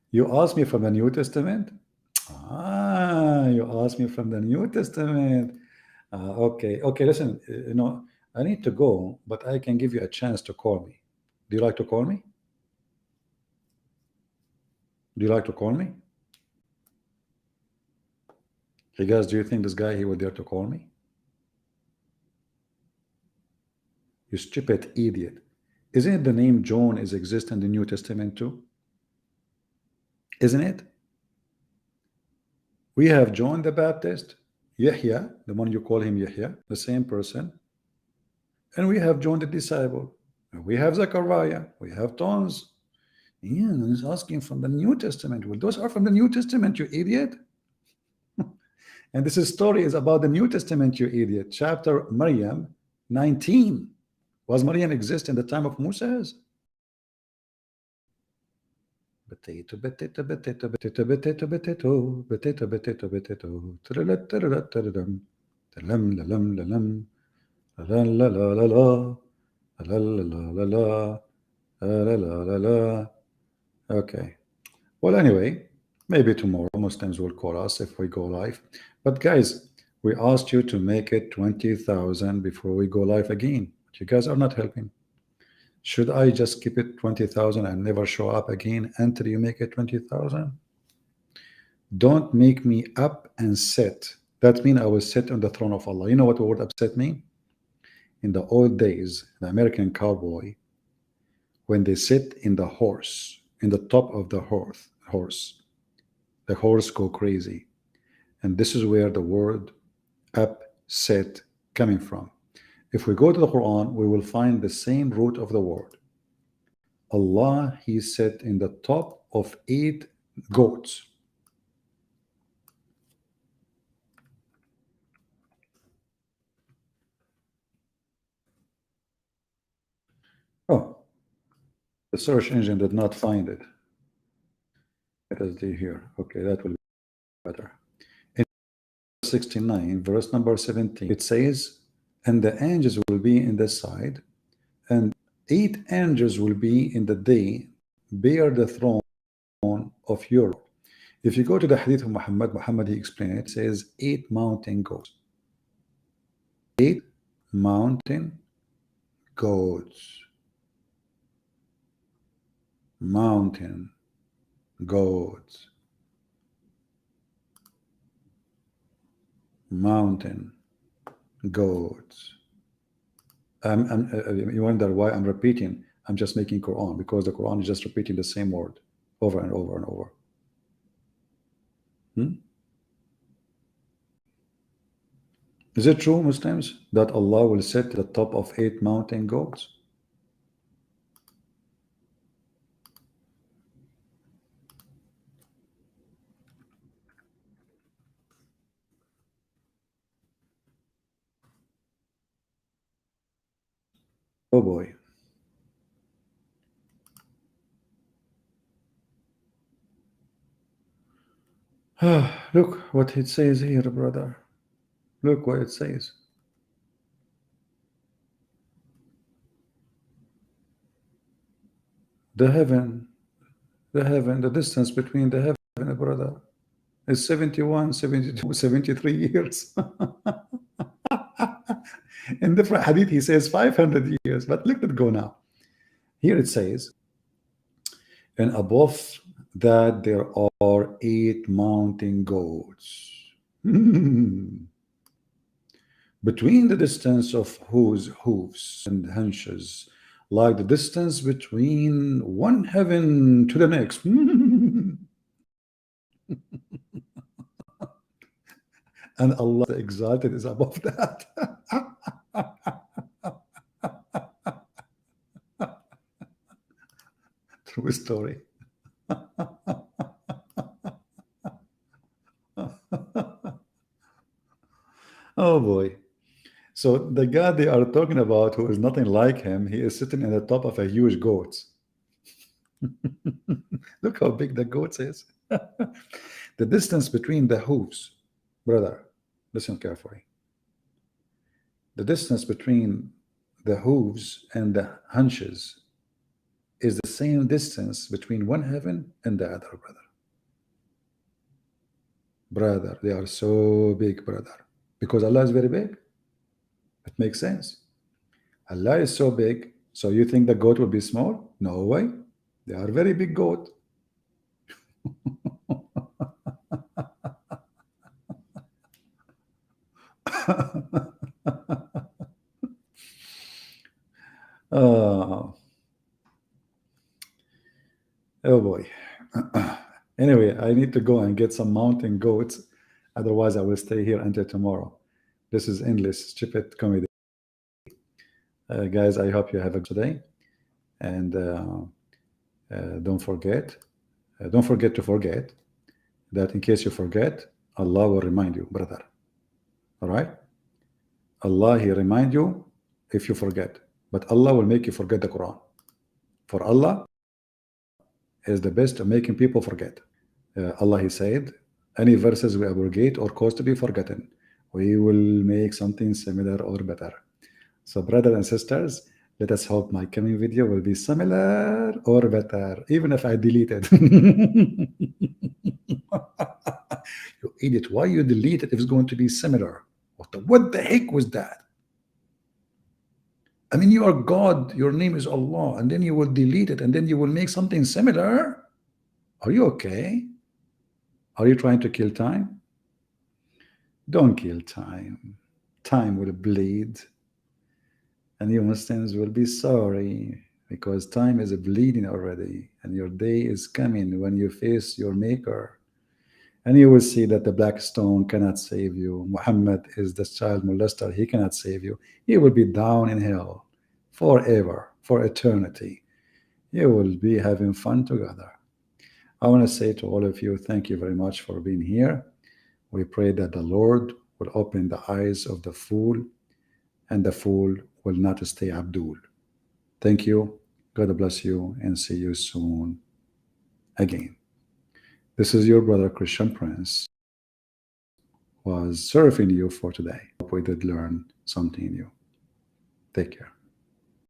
You asked me from the New Testament? You asked me from the New Testament. Okay, listen, I need to go, but I can give you a chance to call me. Do you like to call me? Do you like to call me? Hey guys, do you think this guy, he would dare to call me? You stupid idiot. Isn't it the name John is exist in the New Testament too? Isn't it? We have John the Baptist, Yahya, the one you call him Yahya, the same person. And we have John the disciple. We have Zechariah. We have tons. Yeah, he's asking from the New Testament. Well, those are from the New Testament, you idiot. And this story is about the New Testament, you idiot. Chapter Maryam 19. Was Maryam exist in the time of Moses? Potato, potato, potato, potato, potato, potato, potato, potato, potato, ta-da-da-da-da-da-da-dum, ta-lam, la-lam, la-lam, la-la-la-la-la, la-la-la-la-la, la-la-la-la-la. Okay. Well, anyway, maybe tomorrow Muslims will call us if we go live. But guys, we asked you to make it 20,000 before we go live again. But you guys are not helping. Should I just keep it 20,000 and never show up again until you make it 20,000? Don't make me up and sit. That means I will sit on the throne of Allah. You know what the word upset mean? In the old days, the American cowboy, when they sit in the horse, in the top of the horse, the horse go crazy. And this is where the word upset coming from. If we go to the Quran, we will find the same root of the word. Allah, he sat in the top of 8 goats. Oh, the search engine did not find it. It is here. Okay, that will be better. In 69, verse number 17, it says, and the angels will be in the side, and 8 angels will be in the day, bear the throne of your Lord. If you go to the hadith of Muhammad, he explained it, says 8 mountain goats. 8 mountain goats. Mountain goats. Mountain goats. You wonder why I'm repeating. I'm just making Quran, because the Quran is just repeating the same word over and over and over. Is it true, Muslims, that Allah will sit at the top of 8 mountain goats? Oh boy. Look what it says here, brother. Look what it says. The heaven, the distance between the heaven, brother, is 71, 72, 73 years. In different hadith, he says 500 years, but look at go now. Here it says, and above that there are 8 mountain goats. Between the distance of whose hoofs and hunches, like the distance between one heaven to the next. And Allah the Exalted is above that. True story. Oh boy. So the God they are talking about, who is nothing like him, he is sitting in the top of a huge goat. Look how big the goat is. The distance between the hooves, brother, listen carefully. The distance between the hooves and the hunches is the same distance between one heaven and the other, brother. Brother, they are so big, brother. Because Allah is very big. It makes sense. Allah is so big, so you think the goat will be small? No way. They are very big goat. Oh boy. Anyway, I need to go and get some mountain goats. Otherwise, I will stay here until tomorrow. This is endless Djupet comedy. Guys, I hope you have a good day. And don't forget to forget that in case you forget, Allah will remind you, brother. All right? Allah, He remind you if you forget. But Allah will make you forget the Quran. For Allah is the best at making people forget. Allah, He said, any verses we abrogate or cause to be forgotten, we will make something similar or better. So brothers and sisters, let us hope my coming video will be similar or better, even if I delete it. You idiot, why you delete it if it's going to be similar? What the heck was that? I mean, you are God, your name is Allah, and then you will delete it, and then you will make something similar? Are you okay? Are you trying to kill time? Don't kill time. Time will bleed. And you Muslims will be sorry, because time is bleeding already, and your day is coming when you face your maker. And you will see that the black stone cannot save you. Muhammad is the child molester. He cannot save you. He will be down in hell forever, for eternity. You will be having fun together. I want to say to all of you, thank you very much for being here. We pray that the Lord will open the eyes of the fool, and the fool will not stay Abdul. Thank you. God bless you, and see you soon again. This is your brother Christian Prince, was serving you for today. Hope we did learn something new. Take care.